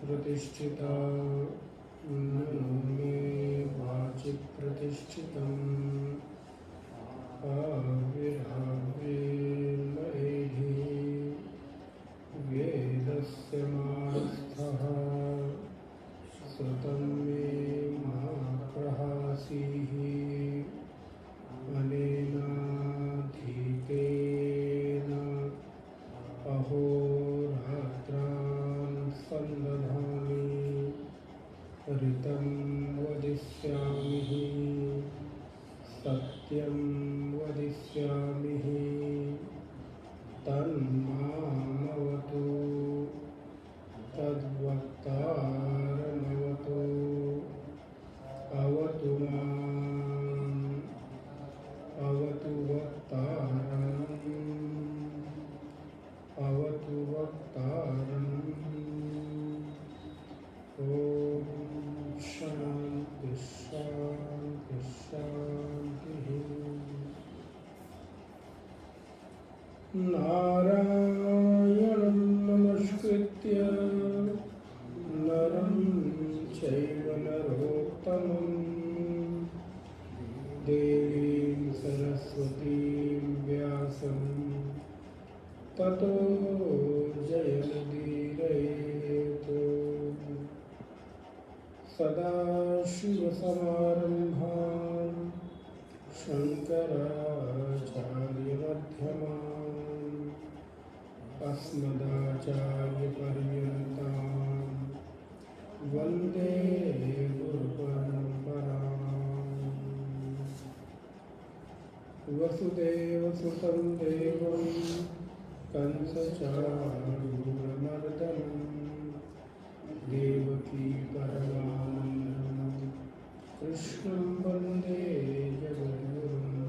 प्रतिष्ठिता नमो मे वाचि प्रतिष्ठितम् आविर्भावेर्मयेहि वेदस्य मास्थः श्रुतं मे महाप्रहासीः अनेनाधीतेन अहोरात्रान् सन्दधामि ऋतं वदिष्यामि सत्यं वदिष्यामि तन्मामवतु तद्वक्तारमवतु अवतु माम् अवतु वक्तारम् अवतु वक्तारम्। ॐ शान्ति शान्ति शान्तिः। नारायणं नमस्कृत्य नरं चैव नरोत्तमं देवीं सरस्वतीं व्यासं ततो जयमुदीरयेत्। सदाशिवसमारम्भां शङ्कराचार्यमध्यमाम् अस्मदाचार्यपर्यन्तां वन्दे गुरुपरम्पराम्। वसुदेवसुतं देवं कंसचाणूरमर्दनं देवकी परमानन्दं कृष्णं वन्दे जगद्गुरुम्।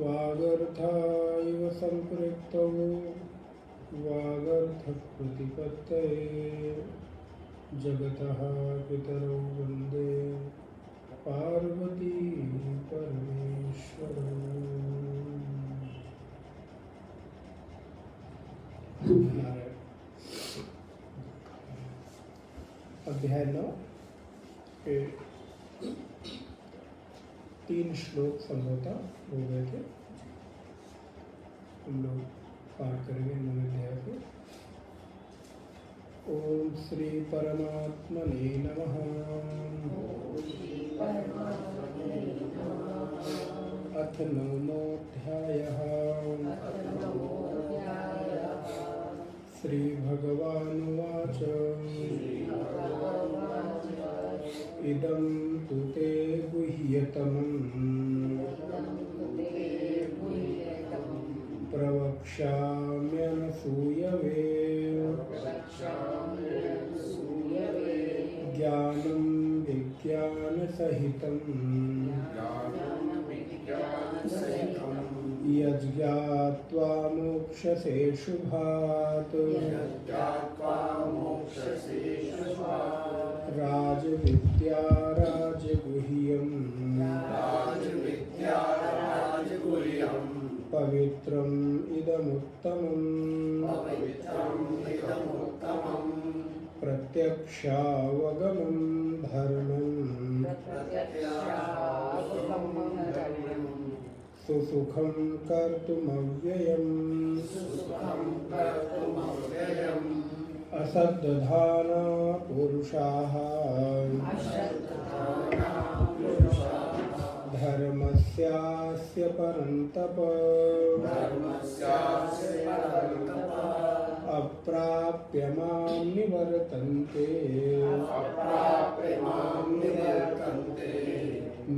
वागर्थायव सम्पृक्तौ वागर्थप्रतिपत्तये जगतः पितरौ वन्दे पार्वती परमेश्वरौ। अध्याय 9 के 3 श्लोक संभवतः हो गए थे, हम लोग पार करेंगे 9वें अध्याय को। ओम श्री परमात्मने नमः। अथ नवमोऽध्यायः। श्रीभगवानुवाच इदं तु ते गुह्यतमम् प्रवक्ष्याम्यनसूयवे ज्ञानं विज्ञानसहितं यज्ञात्वा मोक्षसे शुभात् राजविद्या राजगुह्यम् पवित्रम् इदमुत्तमम् प्रत्यक्षावगमं धर्मम् सुसुखं कर्तुमव्ययम् असद्दधाना पुरुषाः धर्मस्यास्य परन्तप अप्राप्य मां निवर्तन्ते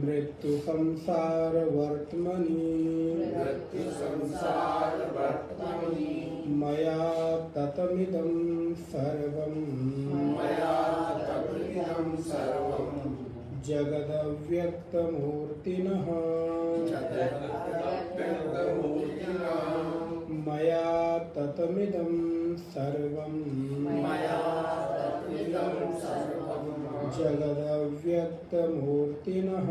मृत्यु संसार वर्त्मनि मया ततमिदं सर्वं जगदव्यक्तमूर्तिनः मया ततमिदं सर्वं जगदव्यक्तमूर्तिनः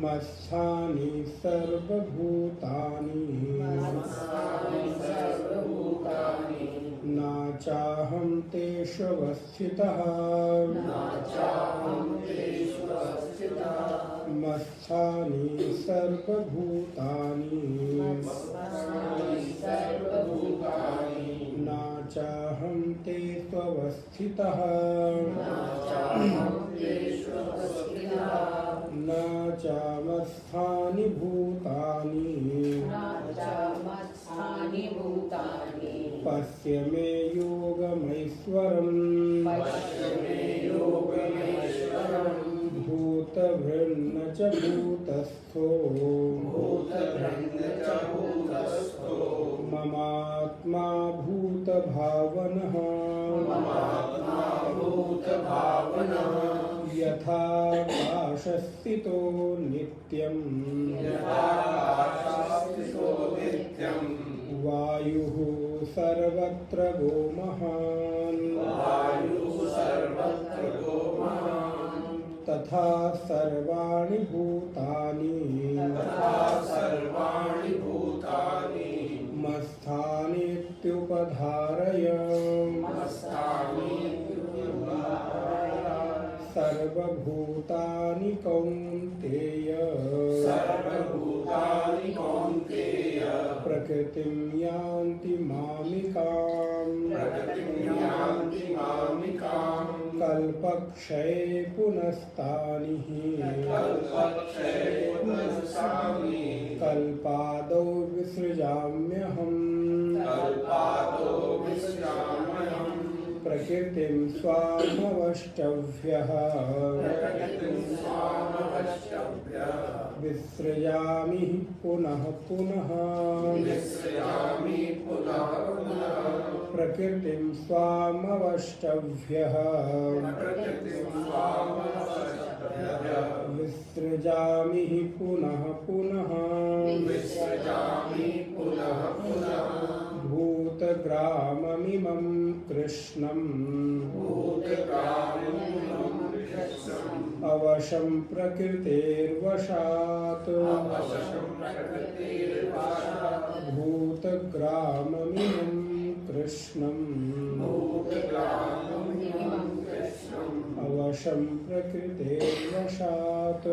मत्स्थानि सर्वभूतानि न चाहं तेषु अवस्थितः मत्स्थानि सर्वभूतानि न चाहं तेषु अवस्थितः न चामत्स्थानि भूतानि पश्य मे योगमैश्वरम् भूतभृन्न च भूतस्थो ममात्मा भूतभावनः यथाकाशस्थितो नित्यम् वायुः सर्वत्र गोमहान् तथा सर्वाणि भूतानि मत्स्थानीत्युपधारय सर्वभूतानि कौन्तेय प्रकृतिं यान्ति मामिकाम् कल्पक्षये पुनस्तानिः कल्पादौ विसृजाम्यहम् प्रकृतिं स्वामवष्टभ्यः विसृजामि पुनः पुनः प्रकृतिं स्वामवष्टभ्यः विसृजामि पुनः पुनः भूतग्राममिमं कृष्णम् अवशं प्रकृतेर्वशात् भूतग्राममिमं कृष्णम् अवशं प्रकृतेर्वशात्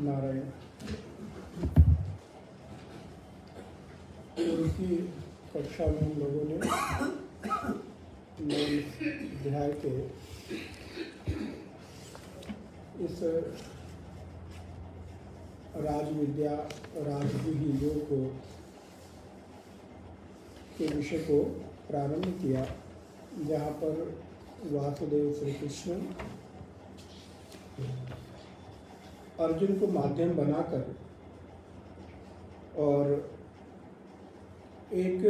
नारायण। उनकी कक्षा में हम लोगों ने अध्याय के इस राजविद्या राजगुही योग के विषय को प्रारंभ किया, जहाँ पर वासुदेव श्री कृष्ण अर्जुन को माध्यम बनाकर और एक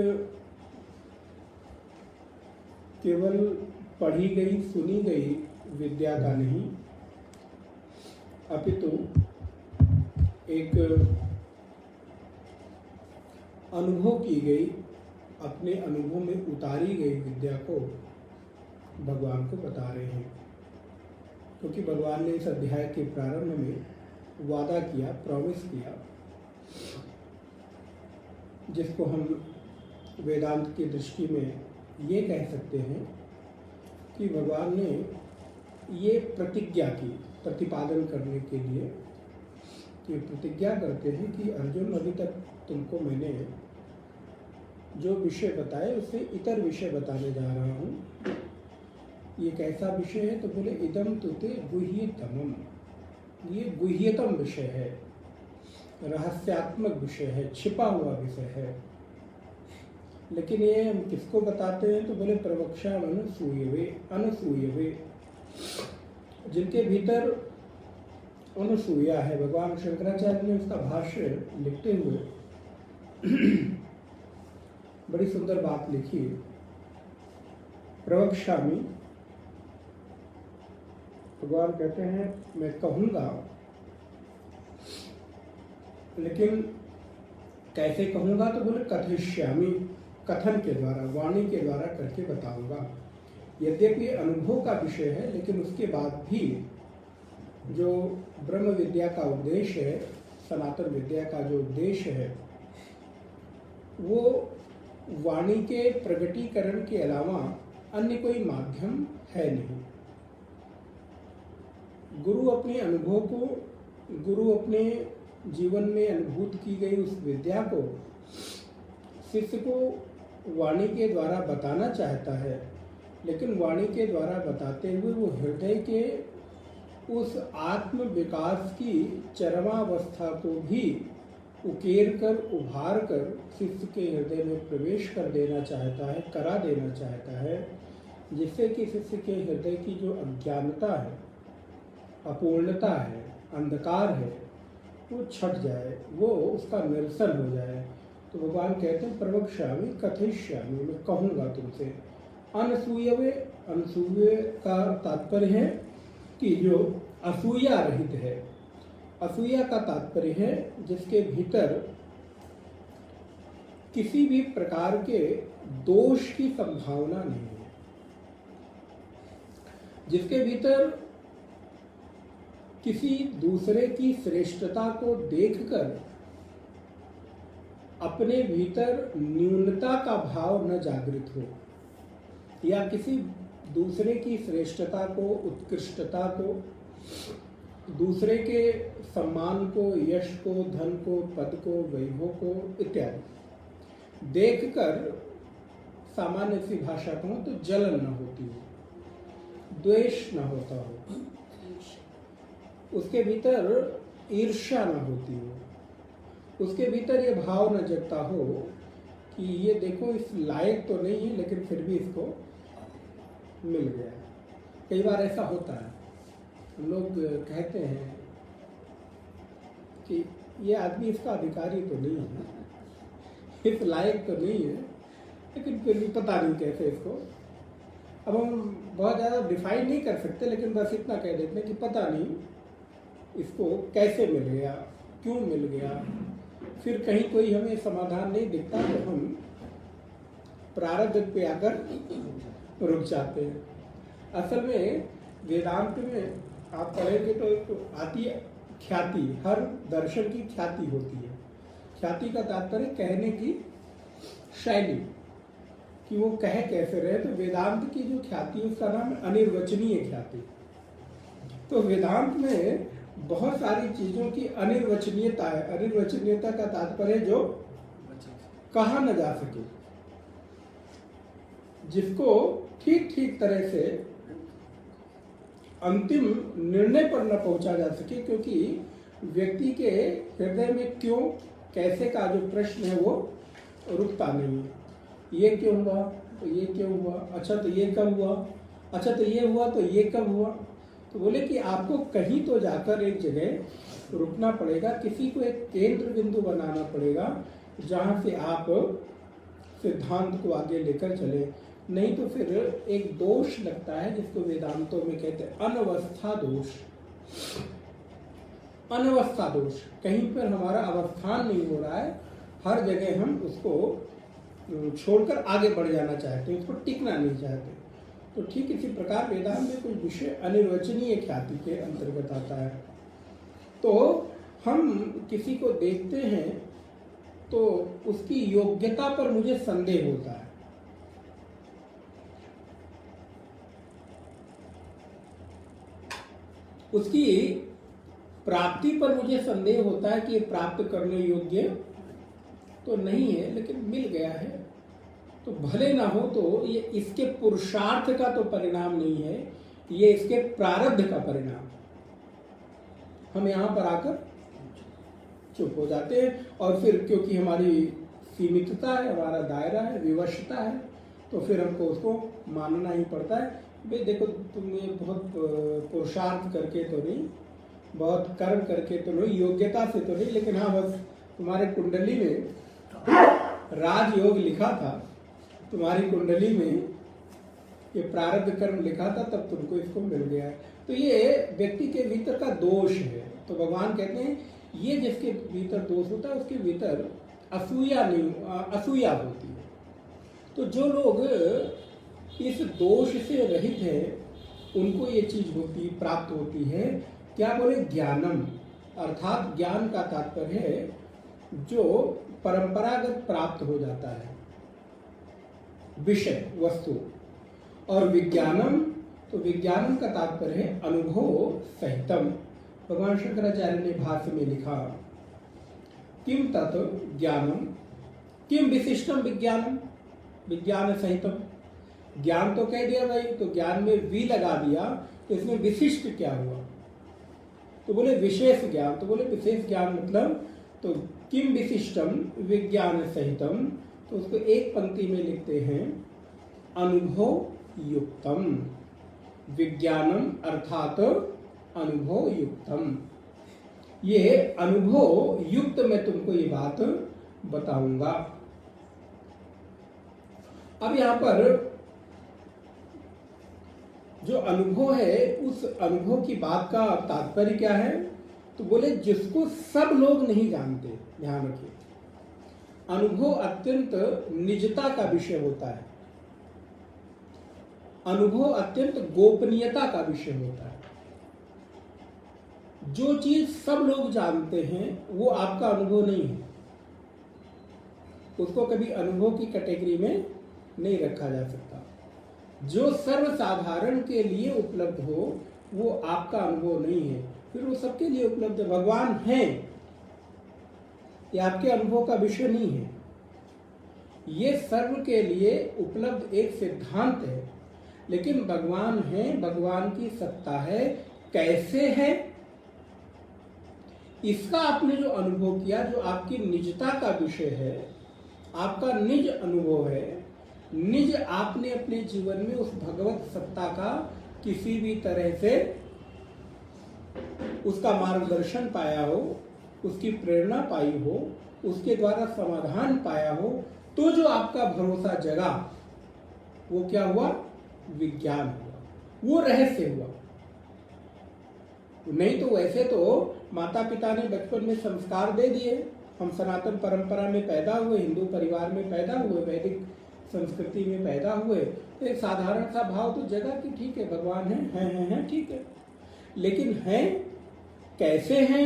केवल पढ़ी गई सुनी गई विद्या का नहीं, अपितु एक अनुभव की गई, अपने अनुभव में उतारी गई विद्या को भगवान को बता रहे हैं। क्योंकि भगवान ने इस अध्याय के प्रारंभ में वादा किया, प्रॉमिस किया, जिसको हम वेदांत की दृष्टि में ये कह सकते हैं कि भगवान ने ये प्रतिज्ञा की, प्रतिपादन करने के लिए ये प्रतिज्ञा करते हैं कि अर्जुन, अभी तक तुमको मैंने जो विषय बताए उससे इतर विषय बताने जा रहा हूँ, ये कैसा विषय है? तो बोले इदम तुते गुह्यतमम, ये गुह्यतम विषय है, रहस्यात्मक विषय है, छिपा हुआ विषय है। लेकिन ये हम किसको बताते हैं? तो बोले प्रवक्षा अनुसूयवे, अनुसूयवे, जिनके भीतर अनुसूया है। भगवान शंकराचार्य ने उसका भाष्य लिखते हुए बड़ी सुंदर बात लिखी। प्रवक्ष्यामि, भगवान कहते हैं मैं कहूँगा, लेकिन कैसे कहूँगा? तो बोले कथयिष्यामि, कथन के द्वारा, वाणी के द्वारा करके बताऊंगा। यद्यपि अनुभव का विषय है, लेकिन उसके बाद भी जो ब्रह्म विद्या का उद्देश्य है, सनातन विद्या का जो उद्देश्य है, वो वाणी के प्रगटीकरण के अलावा अन्य कोई माध्यम है नहीं। गुरु अपने अनुभव को, गुरु अपने जीवन में अनुभूत की गई उस विद्या को शिष्य को वाणी के द्वारा बताना चाहता है, लेकिन वाणी के द्वारा बताते हुए वो हृदय के उस आत्म विकास की चरमावस्था को भी उकेर कर, उभार कर शिष्य के हृदय में प्रवेश कर देना चाहता है, करा देना चाहता है, जिससे कि शिष्य के हृदय की जो अज्ञानता है, अपूर्णता है, अंधकार है, वो छट जाए, वो उसका निरसन हो जाए। तो भगवान कहते हैं प्रवक्ष्यामि कथयिष्यामि, मैं कहूँगा तुमसे। अनसूयवे, अनसूय का तात्पर्य है कि जो असूया रहित है। असूया का तात्पर्य है जिसके भीतर किसी भी प्रकार के दोष की संभावना नहीं है, जिसके भीतर किसी दूसरे की श्रेष्ठता को देखकर अपने भीतर न्यूनता का भाव न जागृत हो, या किसी दूसरे की श्रेष्ठता को, उत्कृष्टता को, दूसरे के सम्मान को, यश को, धन को, पद को, वैभव को इत्यादि देखकर, सामान्य सी भाषा कहूं तो जलन न होती हो, द्वेष न होता हो, उसके भीतर ईर्ष्या न होती हो, उसके भीतर ये भाव न जगता हो कि ये देखो इस लायक तो नहीं है लेकिन फिर भी इसको मिल गया। कई बार ऐसा होता है, हम लोग कहते हैं कि ये आदमी इसका अधिकारी तो नहीं है, इस लायक तो नहीं है, लेकिन फिर भी पता नहीं कैसे इसको, अब हम बहुत ज़्यादा डिफाइन नहीं कर सकते, लेकिन बस इतना कह देते हैं कि पता नहीं इसको कैसे मिल गया, क्यों मिल गया। फिर कहीं कोई हमें समाधान नहीं दिखता तो हम प्रारब्ध पे आकर रुक जाते हैं। असल में वेदांत में आप पढ़ेंगे तो एक आती है ख्याति, हर दर्शन की ख्याति होती है। ख्याति का तात्पर्य कहने की शैली, कि वो कहे कैसे रहे। तो वेदांत की जो ख्याति है उसका नाम है अनिर्वचनीय ख्याति। तो वेदांत में बहुत सारी चीजों की अनिर्वचनीयता है। अनिर्वचनीयता का तात्पर्य जो कहा न जा सके, जिसको ठीक ठीक तरह से अंतिम निर्णय पर न पहुंचा जा सके, क्योंकि व्यक्ति के हृदय में क्यों कैसे का जो प्रश्न है वो रुकता नहीं है। ये क्यों हुआ, तो ये क्यों हुआ, अच्छा तो ये कब हुआ, अच्छा तो ये हुआ, तो ये कब हुआ। तो बोले कि आपको कहीं तो जाकर एक जगह रुकना पड़ेगा, किसी को एक केंद्र बिंदु बनाना पड़ेगा जहाँ से आप सिद्धांत को आगे लेकर चले। नहीं तो फिर एक दोष लगता है जिसको वेदांतों में कहते हैं अनवस्था दोष। अनवस्था दोष, कहीं पर हमारा अवस्थान नहीं हो रहा है, हर जगह हम उसको छोड़कर आगे बढ़ जाना चाहते हैं, उस पर टिकना नहीं चाहते। तो ठीक इसी प्रकार वेदांत में कोई विषय अनिर्वचनीय ख्याति के अंतर्गत आता है। तो हम किसी को देखते हैं तो उसकी योग्यता पर मुझे संदेह होता है, उसकी प्राप्ति पर मुझे संदेह होता है कि ये प्राप्त करने योग्य तो नहीं है, लेकिन मिल गया है, तो भले ना हो तो ये इसके पुरुषार्थ का तो परिणाम नहीं है, ये इसके प्रारब्ध का परिणाम। हम यहाँ पर आकर चुप हो जाते हैं और फिर क्योंकि हमारी सीमितता है, हमारा दायरा है, विवशता है, तो फिर हमको उसको मानना ही पड़ता है। भाई देखो, तुमने बहुत पुरुषार्थ करके तो नहीं, बहुत कर्म करके तो नहीं, योग्यता से तो नहीं, लेकिन हाँ बस तुम्हारे कुंडली में राजयोग लिखा था, तुम्हारी कुंडली में ये प्रारब्ध कर्म लिखा था, तब तुमको इसको मिल गया है। तो ये व्यक्ति के भीतर का दोष है। तो भगवान कहते हैं ये जिसके भीतर दोष होता है उसके भीतर असूया नहीं, असूया होती है। तो जो लोग इस दोष से रहित है उनको ये चीज होती, प्राप्त होती है। क्या बोले? ज्ञानम, अर्थात ज्ञान का तात्पर्य है जो परंपरागत प्राप्त हो जाता है, विषय वस्तु। और विज्ञानम, तो विज्ञानम का तात्पर्य है अनुभव सहितम। भगवान शंकराचार्य ने भाष्य में लिखा, किम तत् ज्ञानम किम विशिष्टम विज्ञानम विज्ञान सहितम। ज्ञान तो कह दिया भाई, तो ज्ञान में वी लगा दिया, तो इसमें विशिष्ट क्या हुआ? तो बोले विशेष ज्ञान। तो बोले विशेष ज्ञान मतलब, तो किम विशिष्टम विज्ञान सहितम, तो उसको एक पंक्ति में लिखते हैं अनुभव युक्तम। विज्ञानम अर्थात अनुभव युक्तम। ये अनुभव युक्त मैं तुमको ये बात बताऊंगा। अब यहां पर जो अनुभव है, उस अनुभव की बात का तात्पर्य क्या है? तो बोले जिसको सब लोग नहीं जानते। ध्यान रखिए, अनुभव अत्यंत निजता का विषय होता है, अनुभव अत्यंत गोपनीयता का विषय होता है। जो चीज सब लोग जानते हैं वो आपका अनुभव नहीं है, उसको कभी अनुभव की कैटेगरी में नहीं रखा जा सकता। जो सर्वसाधारण के लिए उपलब्ध हो वो आपका अनुभव नहीं है, फिर वो सबके लिए उपलब्ध है। भगवान है, ये आपके अनुभव का विषय नहीं है, ये सर्व के लिए उपलब्ध एक सिद्धांत है। लेकिन भगवान है, भगवान की सत्ता है, कैसे है इसका आपने जो अनुभव किया, जो आपकी निजता का विषय है, आपका निज अनुभव है, निज आपने अपने जीवन में उस भगवत सत्ता का किसी भी तरह से उसका मार्गदर्शन पाया हो, उसकी प्रेरणा पाई हो, उसके द्वारा समाधान पाया हो, तो जो आपका भरोसा जगा वो क्या हुआ? विज्ञान हुआ, वो रहस्य हुआ। नहीं तो वैसे तो माता पिता ने बचपन में संस्कार दे दिए, हम सनातन परंपरा में पैदा हुए, हिंदू परिवार में पैदा हुए, वैदिक संस्कृति में पैदा हुए, तो एक साधारण सा भाव तो जगह कि ठीक है भगवान है, ठीक है। लेकिन है कैसे हैं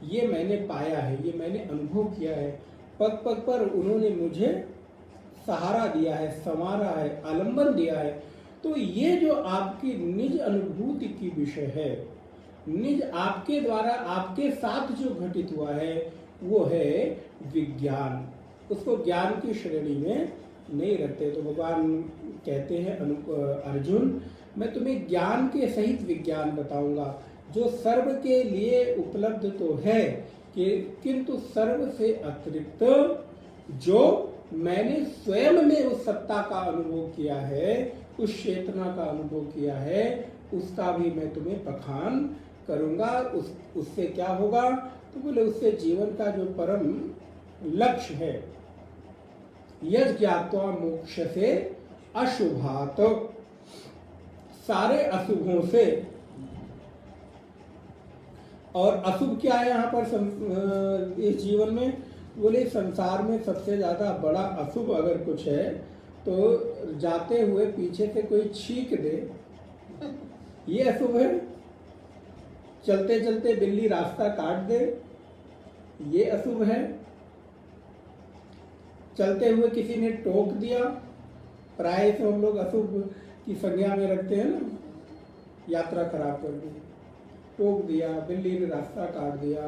ये मैंने पाया है, ये मैंने अनुभव किया है। पग पग पर उन्होंने मुझे सहारा दिया है, संवारा है, आलंबन दिया है। तो ये जो आपकी निज अनुभूति की विषय है, निज आपके द्वारा आपके साथ जो घटित हुआ है वो है विज्ञान। उसको ज्ञान की श्रेणी में नहीं रखते। तो भगवान कहते हैं अर्जुन, मैं तुम्हें ज्ञान के सहित विज्ञान बताऊंगा जो सर्व के लिए उपलब्ध तो है कि किंतु सर्व से अतिरिक्त जो मैंने स्वयं में उस सत्ता का अनुभव किया है, उस चेतना का अनुभव किया है, उसका भी मैं तुम्हें बखान करूंगा। उससे क्या होगा? तो बोले उससे जीवन का जो परम लक्ष्य है, यज् ज्ञात्वा मोक्ष से अशुभात, सारे अशुभों से। और अशुभ क्या है यहाँ पर इस जीवन में? बोले संसार में सबसे ज्यादा बड़ा अशुभ अगर कुछ है तो जाते हुए पीछे से कोई छींक दे, ये अशुभ है। चलते चलते बिल्ली रास्ता काट दे, ये अशुभ है। चलते हुए किसी ने टोक दिया, प्राय से हम लोग अशुभ की संज्ञा में रखते हैं ना, यात्रा खराब कर दी, टोक दिया, बिल्ली ने रास्ता काट दिया,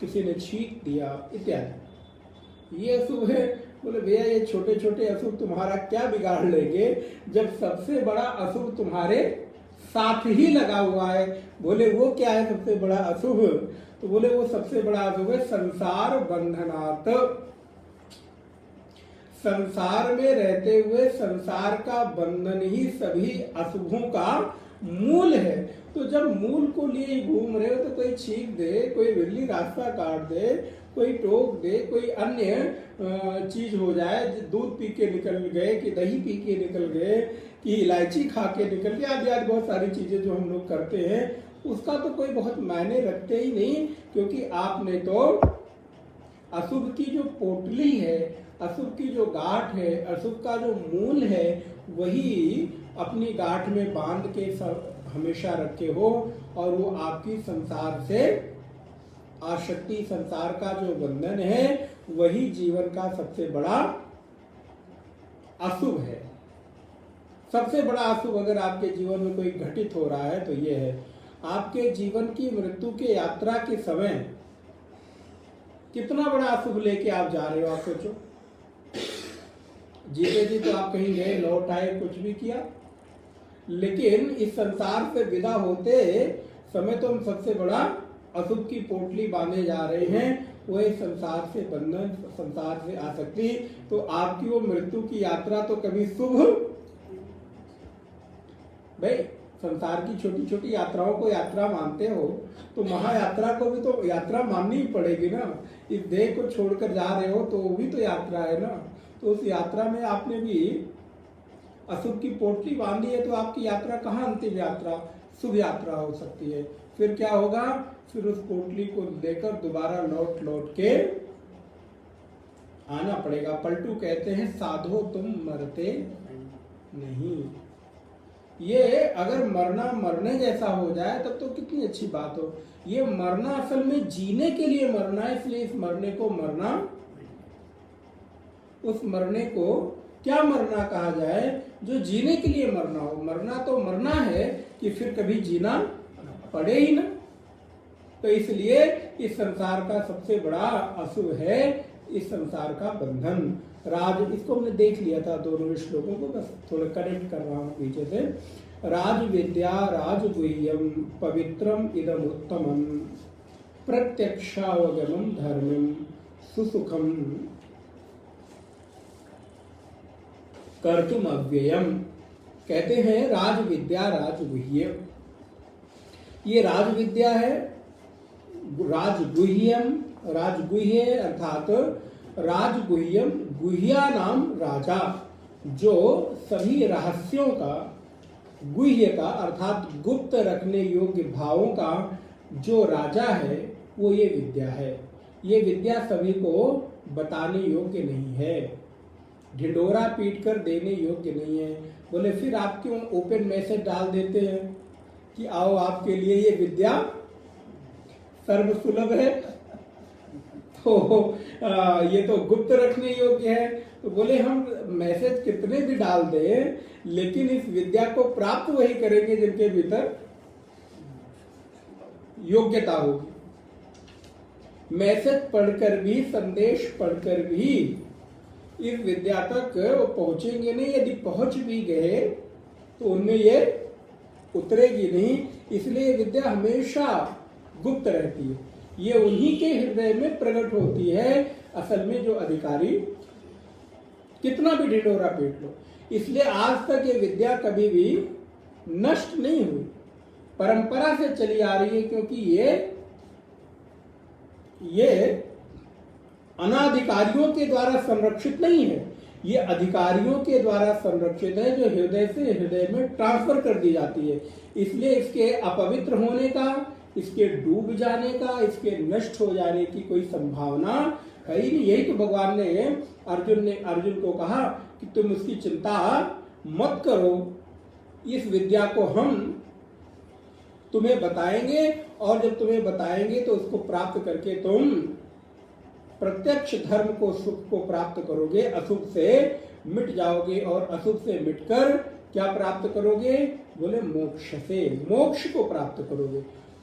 किसी ने छींक दिया इत्यादि, ये अशुभ है। बोले भैया ये छोटे छोटे अशुभ तुम्हारा क्या बिगाड़ लेंगे जब सबसे बड़ा अशुभ तुम्हारे साथ ही लगा हुआ है। बोले वो क्या है सबसे बड़ा अशुभ? तो बोले वो सबसे बड़ा अशुभ है संसार बंधनात्। संसार में रहते हुए संसार का बंधन ही सभी अशुभों का मूल है। तो जब मूल को लिए घूम रहे हो तो कोई छींक दे, कोई बिल्ली रास्ता काट दे, कोई टोक दे, कोई अन्य चीज हो जाए, दूध पी के निकल गए कि दही पी के निकल गए कि इलायची खा के निकल गए, आदि आदि बहुत सारी चीजें जो हम लोग करते हैं उसका तो कोई बहुत मायने रखते ही नहीं, क्योंकि आपने तो अशुभ की जो पोटली है, अशुभ की जो गांठ है, अशुभ का जो मूल है वही अपनी गांठ में बांध के हमेशा रखे हो और वो आपकी संसार से आसक्ति, संसार का जो बंधन है वही जीवन का सबसे बड़ा अशुभ है। सबसे बड़ा अशुभ अगर आपके जीवन में कोई घटित हो रहा है तो ये है आपके जीवन की मृत्यु के यात्रा के समय कितना बड़ा अशुभ लेके आप जा रहे हो। आप सोचो, जीते जी तो आप कहीं गए, लौट आए, कुछ भी किया, लेकिन इस संसार से विदा होते समय तो हम सबसे बड़ा अशुभ की पोटली बांधे जा रहे हैं। वो संसार से बंधन, संसार से आसक्ति। तो आपकी वो मृत्यु की यात्रा तो कभी शुभ, भाई संसार की छोटी छोटी यात्राओं को यात्रा मानते हो तो महायात्रा को भी तो यात्रा माननी ही पड़ेगी ना। इस देह को छोड़कर जा रहे हो तो वो भी तो यात्रा है ना। तो उस यात्रा में आपने भी अशुभ की पोटली बांधी है तो आपकी यात्रा कहाँ अंतिम यात्रा, शुभ यात्रा हो सकती है। फिर क्या होगा, फिर उस पोटली को लेकर दोबारा लौट लौट के आना पड़ेगा। पलटू कहते हैं साधो तुम मरते नहीं। ये अगर मरना मरने जैसा हो जाए तब तो कितनी अच्छी बात हो। ये मरना असल में जीने के लिए मरना है, इसलिए इस मरने को मरना, उस मरने को क्या मरना कहा जाए जो जीने के लिए मरना हो। मरना तो मरना है कि फिर कभी जीना पड़े ही ना। तो इसलिए इस संसार का सबसे बड़ा अशुभ है इस संसार का बंधन। राज, इसको हमने देख लिया था दोनों श्लोकों को, बस थोड़ा कनेक्ट कर रहा हूं पीछे से। राज विद्या राजगुह्यम पवित्रम इदम उत्तमम प्रत्यक्षावगमम धर्मम सुसुखम कर्तुम अव्ययम। कहते हैं राज विद्या राजगुह्य, ये राज विद्या है। राजगुह्यम, राजगुह्य अर्थात राजगुह्यम, गुह्या नाम राजा, जो सभी रहस्यों का, गुह्य का अर्थात गुप्त रखने योग्य भावों का जो राजा है वो ये विद्या है। ये विद्या सभी को बताने योग्य नहीं है, ढिंडोरा पीट कर देने योग्य नहीं है। बोले फिर आप क्यों ओपन मैसेज डाल देते हैं कि आओ आपके लिए ये विद्या सर्वसुलभ है, तो ये तो गुप्त रखने योग्य है। तो बोले हम मैसेज कितने भी डाल दें लेकिन इस विद्या को प्राप्त वही करेंगे जिनके भीतर योग्यता होगी। मैसेज पढ़कर भी, संदेश पढ़कर भी इस विद्या तक वो पहुंचेंगे नहीं। यदि पहुंच भी गए तो उनमें ये उतरेगी नहीं। इसलिए विद्या हमेशा गुप्त रहती है, ये उन्हीं के हृदय में प्रकट होती है असल में जो अधिकारी, कितना भी ढिंढोरा पीट लो। इसलिए आज तक ये विद्या कभी भी नष्ट नहीं हुई, परंपरा से चली आ रही है, क्योंकि ये अनाधिकारियों के द्वारा संरक्षित नहीं है, ये अधिकारियों के द्वारा संरक्षित है जो हृदय से हृदय में ट्रांसफर कर दी जाती है। इसलिए इसके अपवित्र होने का, इसके डूब जाने का, इसके नष्ट हो जाने की कोई संभावना है ही नहीं। यही तो भगवान ने अर्जुन को कहा कि तुम उसकी चिंता मत करो, इस विद्या को हम तुम्हें बताएंगे और जब तुम्हें बताएंगे तो उसको प्राप्त करके तुम प्रत्यक्ष धर्म को, सुख को प्राप्त करोगे, अशुभ से मिट जाओगे और अशुभ से मिटकर क्या प्राप्त करोगे? बोले मोक्ष से, मोक्ष को प्राप्त करोगे।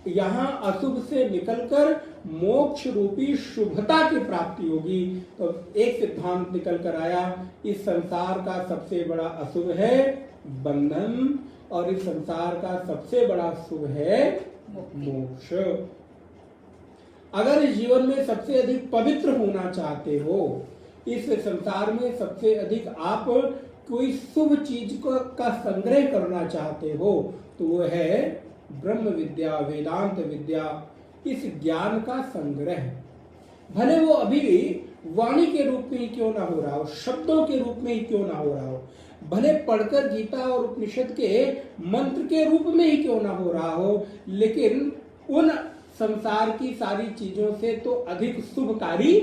यहाँ अशुभ से निकलकर मोक्ष रूपी शुभता की प्राप्ति होगी। तो एक सिद्धांत निकल कर आया, इस संसार का सबसे बड़ा अशुभ है बंधन और इस संसार का सबसे बड़ा शुभ है मोक्ष। अगर इस जीवन में सबसे अधिक पवित्र होना चाहते हो, इस संसार में सबसे अधिक आप कोई शुभ चीज का संग्रह करना चाहते हो, तो वो है ब्रह्म विद्या, वेदांत विद्या, इस ज्ञान का संग्रह। भले वो अभी वाणी के रूप में ही क्यों ना हो रहा हो, शब्दों के रूप में ही क्यों ना हो रहा हो, भले पढ़कर गीता और उपनिषद के मंत्र के रूप में ही क्यों ना हो रहा हो, लेकिन उन संसार की सारी चीजों से तो अधिक शुभकारी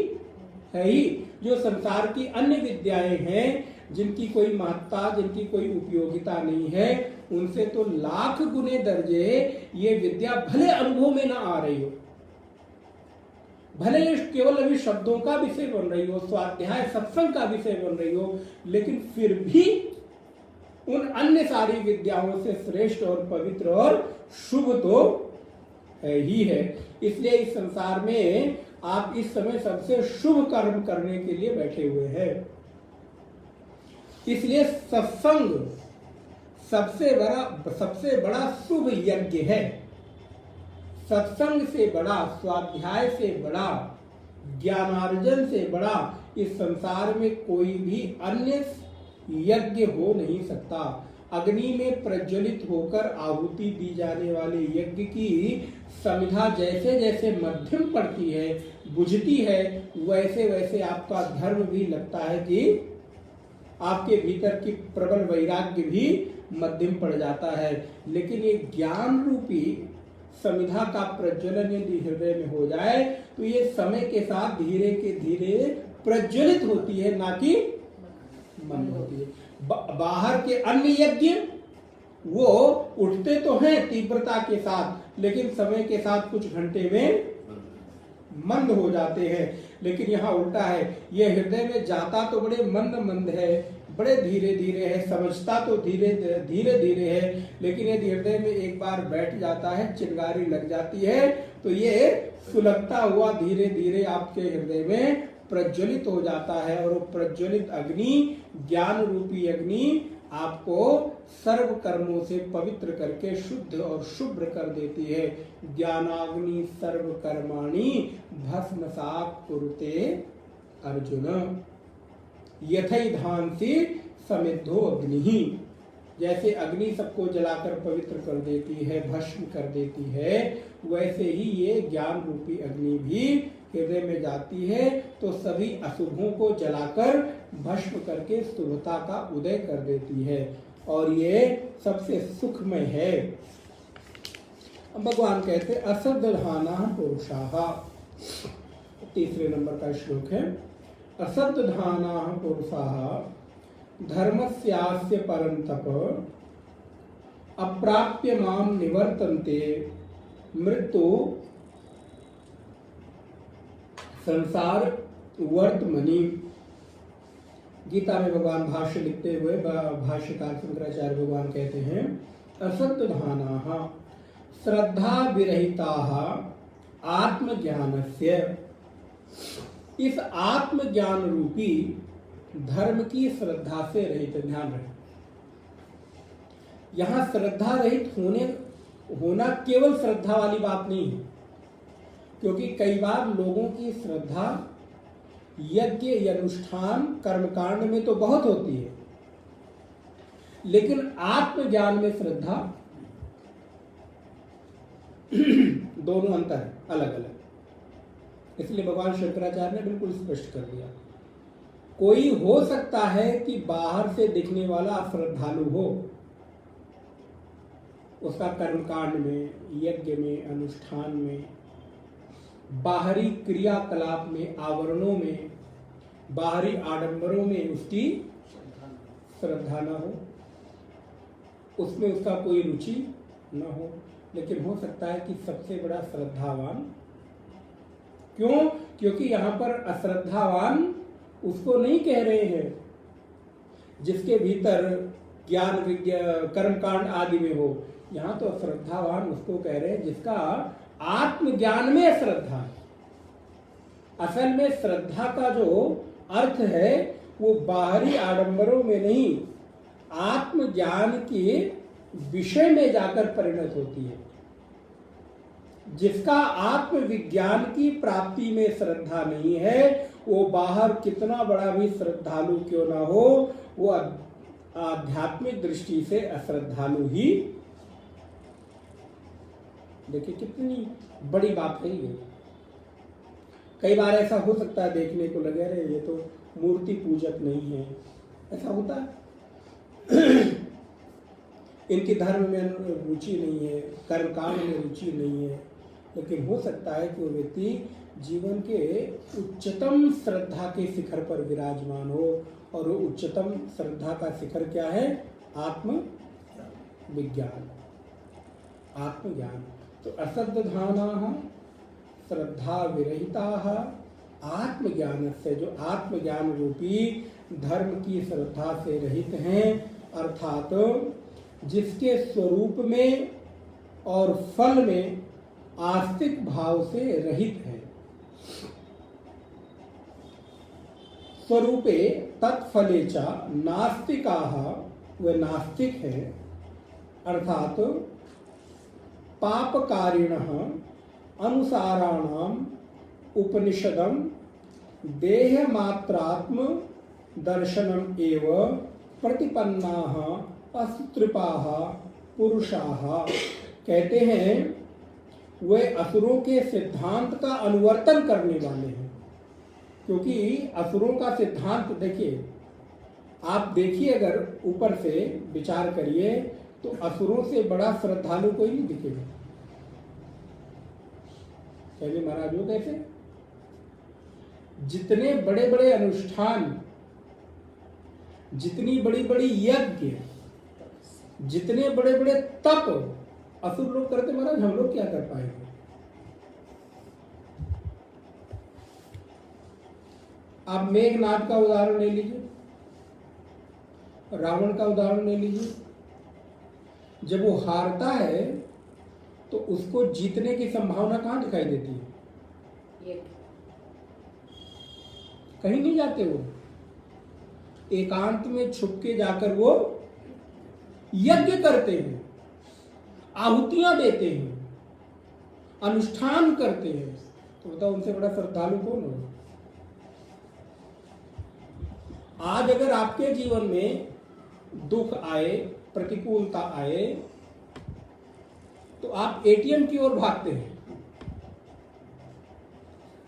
है ही। जो संसार की अन्य विद्याएं हैं, जिनकी कोई महत्ता, जिनकी कोई उपयोगिता नहीं है, उनसे तो लाख गुने दर्जे ये विद्या भले अनुभव में ना आ रही हो, भले ये केवल अभी शब्दों का विषय बन रही हो, स्वाध्याय सत्संग का विषय बन रही हो, लेकिन फिर भी उन अन्य सारी विद्याओं से श्रेष्ठ और पवित्र और शुभ तो है ही है। इसलिए इस संसार में आप इस समय सबसे शुभ कर्म करने के लिए बैठे हुए हैं। इसलिए सत्संग सबसे बड़ा शुभ यज्ञ है। सत्संग से बड़ा, स्वाध्याय से बड़ा, ज्ञानार्जन से बड़ा इस संसार में कोई भी अन्य यज्ञ हो नहीं सकता। अग्नि में प्रज्वलित होकर आहुति दी जाने वाले यज्ञ की समिधा जैसे जैसे मध्यम पड़ती है, बुझती है, वैसे वैसे आपका धर्म भी लगता है कि आपके भीतर की प्रबल वैराग्य भी मध्यम पड़ जाता है। लेकिन ये ज्ञान रूपी समिधा का प्रज्वलन यदि हृदय में हो जाए तो ये समय के साथ धीरे के धीरे प्रज्वलित होती है, ना कि मंद होती है। बाहर के अन्य यज्ञ वो उठते तो हैं तीव्रता के साथ, लेकिन समय के साथ कुछ घंटे में मंद हो जाते हैं। लेकिन यहाँ उल्टा है, ये हृदय में जाता तो बड़े मंद मंद है, बड़े धीरे धीरे है, समझता तो धीरे धीरे है, लेकिन यदि हृदय में एक बार बैठ जाता है, चिंगारी लग जाती है, तो ये सुलगता हुआ धीरे धीरे आपके हृदय में प्रज्वलित हो जाता है। और वो प्रज्वलित अग्नि, ज्ञान रूपी अग्नि आपको सर्व कर्मों से पवित्र करके शुद्ध और शुभ्र कर देती है। ज्ञानाग्नि सर्व कर्माणि भस्मसात् कुरुते अर्जुन यथैधांसि समिद्धो अग्नि। जैसे अग्नि सबको जलाकर पवित्र कर देती है, भस्म कर देती है, वैसे ही ये ज्ञान रूपी अग्नि भी हृदय में जाती है तो सभी अशुभों को जलाकर भस्म करके शुभता का उदय कर देती है, और ये सबसे सुखमय है। भगवान कहते असद्धाना पुरुषाः, तीसरे नंबर का श्लोक है। असद्धाना पुरुषाः धर्मस्यास्य परन्तप अप्राप्य माम निवर्तन्ते मृत्यु संसार वर्तमनि। गीता में भगवान भाष्य लिखते हुए भाष्यकार शंकराचार्य भगवान कहते हैं असद्धानाः श्रद्धा विरहिताः आत्मज्ञानस्य। इस आत्मज्ञान रूपी धर्म की श्रद्धा से रहित, ध्यान रहे, यहां श्रद्धा रहित होना केवल श्रद्धा वाली बात नहीं है, क्योंकि कई बार लोगों की श्रद्धा यज्ञ अनुष्ठान कर्मकांड में तो बहुत होती है, लेकिन आत्मज्ञान में श्रद्धा दोनों अंतर है, अलग अलग। इसलिए भगवान शंकराचार्य ने बिल्कुल स्पष्ट कर दिया, कोई हो सकता है कि बाहर से दिखने वाला अश्रद्धालु हो, उसका कर्मकांड में, यज्ञ में, अनुष्ठान में, बाहरी क्रियाकलाप में, आवरणों में, बाहरी आडंबरों में उसकी श्रद्धा न हो, उसमें उसका कोई रुचि न हो, लेकिन हो सकता है कि सबसे बड़ा श्रद्धावान। क्यों? क्योंकि यहाँ पर अश्रद्धावान उसको नहीं कह रहे हैं जिसके भीतर ज्ञान विज्ञान कर्मकांड आदि में हो, यहाँ तो श्रद्धावान उसको कह रहे हैं जिसका आत्मज्ञान में श्रद्धा है। असल में श्रद्धा का जो अर्थ है वो बाहरी आडंबरों में नहीं, आत्मज्ञान के विषय में जाकर परिणत होती है। जिसका आत्मविज्ञान की प्राप्ति में श्रद्धा नहीं है, वो बाहर कितना बड़ा भी श्रद्धालु क्यों ना हो, वो आध्यात्मिक दृष्टि से अश्रद्धालु ही। देखिए कितनी बड़ी बात है ये। कई बार ऐसा हो सकता है, देखने को लगे अरे ये तो मूर्ति पूजक नहीं है, ऐसा होता है। इनके धर्म में रुचि नहीं है, कर्मकांड में रुचि नहीं है, लेकिन हो सकता है कि वो व्यक्ति जीवन के उच्चतम श्रद्धा के शिखर पर विराजमान हो। और वो उच्चतम श्रद्धा का शिखर क्या है? आत्मविज्ञान, आत्मज्ञान। तो असद्धानाः श्रद्धा विरहिताः आत्मज्ञान से, जो आत्मज्ञान रूपी धर्म की श्रद्धा से रहित हैं, अर्थात जिसके स्वरूप में और फल में आस्तिक भाव से रहित है। स्वरूपे तत्फले च नास्तिकाः, वे नास्तिक हैं, अर्थात पापकारिणः अनुसाराणाम उपनिषदम देहमात्रात्म दर्शनम एव प्रतिपन्नाः असुतृपाः पुरुषाः। कहते हैं वे असुरों के सिद्धांत का अनुवर्तन करने वाले हैं। क्योंकि असुरों का सिद्धांत देखिए, आप देखिए, अगर ऊपर से विचार करिए तो असुरों से बड़ा श्रद्धालु कोई नहीं दिखेगा। पहले महाराज वो कैसे, जितने बड़े बड़े अनुष्ठान, जितनी बड़ी बड़ी यज्ञ, जितने बड़े बड़े तप असुर लोग करते, महाराज हम लोग क्या कर पाएंगे? आप मेघनाद का उदाहरण ले लीजिए, रावण का उदाहरण ले लीजिए। जब वो हारता है तो उसको जीतने की संभावना कहां दिखाई देती है? कहीं नहीं जाते वो, एकांत में छुप के जाकर वो यज्ञ करते हैं, आहुतियां देते हैं, अनुष्ठान करते हैं। तो बताओ उनसे बड़ा श्रद्धालु कौन होगा? आज अगर आपके जीवन में दुख आए, प्रतिकूलता आए, तो आप एटीएम की ओर भागते हैं,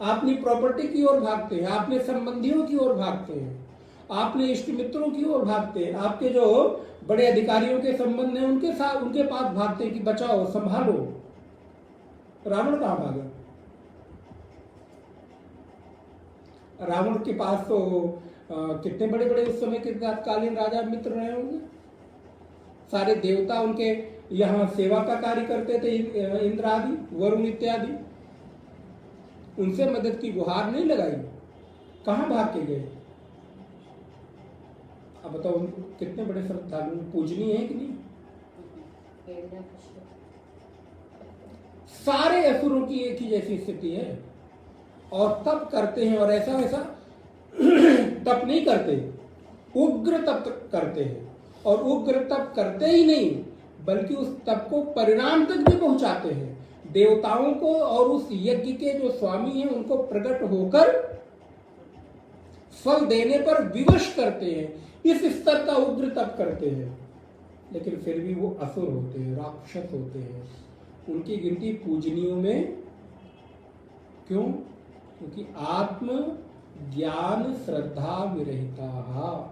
आप अपनी प्रॉपर्टी की ओर भागते हैं, अपने संबंधियों की ओर भागते हैं, आपने इष्ट मित्रों की ओर भागते हैं, आपके जो बड़े अधिकारियों के संबंध हैं उनके साथ, उनके पास भागते हैं कि बचाओ, संभालो। रावण कहां भागा? रावण के पास तो कितने बड़े बड़े उस समय के तत्कालीन राजा मित्र रहे होंगे। सारे देवता उनके यहाँ सेवा का कार्य करते थे, इंद्र आदि, वरुण इत्यादि। उनसे मदद की गुहार नहीं लगाई, कहां भाग के गए? अब बताओ कितने बड़े श्रद्धालु, पूजनीय है कि नहीं? सारे असुरों की एक ही जैसी स्थिति है, और तप करते हैं, और ऐसा वैसा तप नहीं करते, उग्र तप करते हैं। और उग्र तप करते ही नहीं, बल्कि उस तप को परिणाम तक भी पहुंचाते हैं। देवताओं को और उस यज्ञ के जो स्वामी हैं उनको प्रकट होकर फल देने पर विवश करते हैं। इस स्तर का उग्र तप करते हैं, लेकिन फिर भी वो असुर होते हैं, राक्षस होते हैं। उनकी गिनती पूजनीयों में क्यों? क्योंकि आत्म ज्ञान श्रद्धा विरहिता।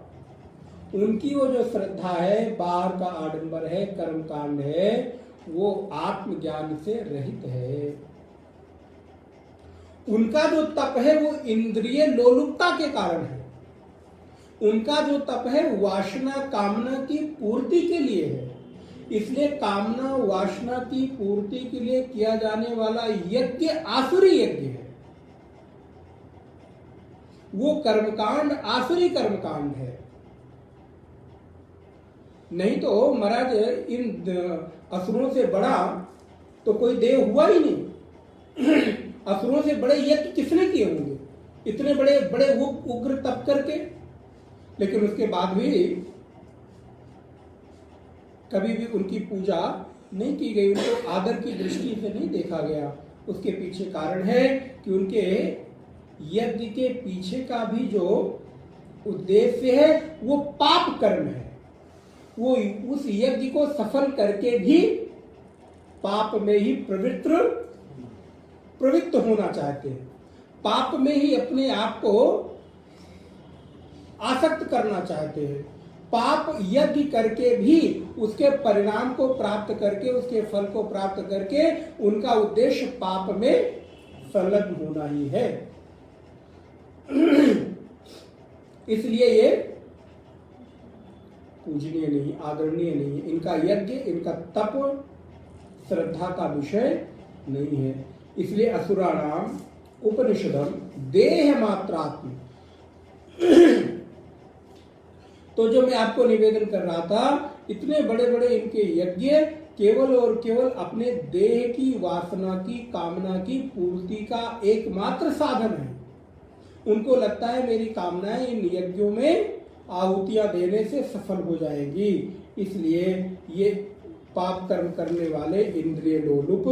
उनकी वो जो श्रद्धा है, बाहर का आडंबर है, कर्मकांड है, वो आत्मज्ञान से रहित है। उनका जो तप है वो इंद्रिय लोलुपता के कारण है। उनका जो तप है वासना कामना की पूर्ति के लिए है। इसलिए कामना वासना की पूर्ति के लिए किया जाने वाला यज्ञ आसुरी यज्ञ है। वो कर्मकांड आसुरी कर्मकांड है। नहीं तो महाराज इन असुरों से बड़ा तो कोई देव हुआ ही नहीं। असुरों से बड़े यज्ञ किसने किए होंगे, इतने बड़े बड़े उग्र तप करके, लेकिन उसके बाद भी कभी भी उनकी पूजा नहीं की गई, उनको आदर की दृष्टि से नहीं देखा गया। उसके पीछे कारण है कि उनके यज्ञ के पीछे का भी जो उद्देश्य है वो पाप कर्म है। वो उस यज्ञ को सफल करके भी पाप में ही प्रवृत्त होना चाहते हैं, पाप में ही अपने आप को आसक्त करना चाहते हैं। पाप यज्ञ करके भी उसके परिणाम को प्राप्त करके, उसके फल को प्राप्त करके उनका उद्देश्य पाप में संलग्न होना ही है। इसलिए ये पूजनीय नहीं, आदरणीय नहीं है। इनका यज्ञ, इनका तप श्रद्धा का विषय नहीं है। इसलिए असुराणाम उपनिषदम देह मात्रात्म। तो जो मैं आपको निवेदन कर रहा था, इतने बड़े बड़े इनके यज्ञ केवल और केवल अपने देह की वासना की, कामना की पूर्ति का एकमात्र साधन है। उनको लगता है मेरी कामनाएं इन यज्ञों में आहुतियां देने से सफल हो जाएंगी, इसलिए ये पाप कर्म करने वाले इंद्रिय लोलुप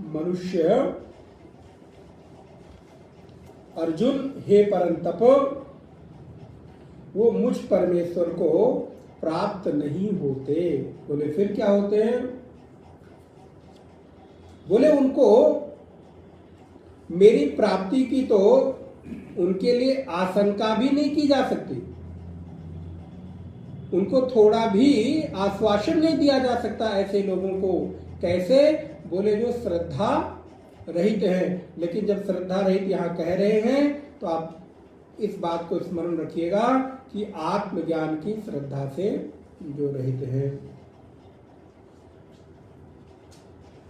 मनुष्य अर्जुन, हे परंतप, वो मुझ परमेश्वर को प्राप्त नहीं होते। बोले फिर क्या होते हैं? बोले उनको मेरी प्राप्ति की तो उनके लिए आशंका भी नहीं की जा सकती, उनको थोड़ा भी आश्वासन नहीं दिया जा सकता ऐसे लोगों को। कैसे? बोले जो श्रद्धा रहित हैं। लेकिन जब श्रद्धा रहित यहाँ कह रहे हैं तो आप इस बात को स्मरण रखिएगा कि आत्मज्ञान की श्रद्धा से जो रहित हैं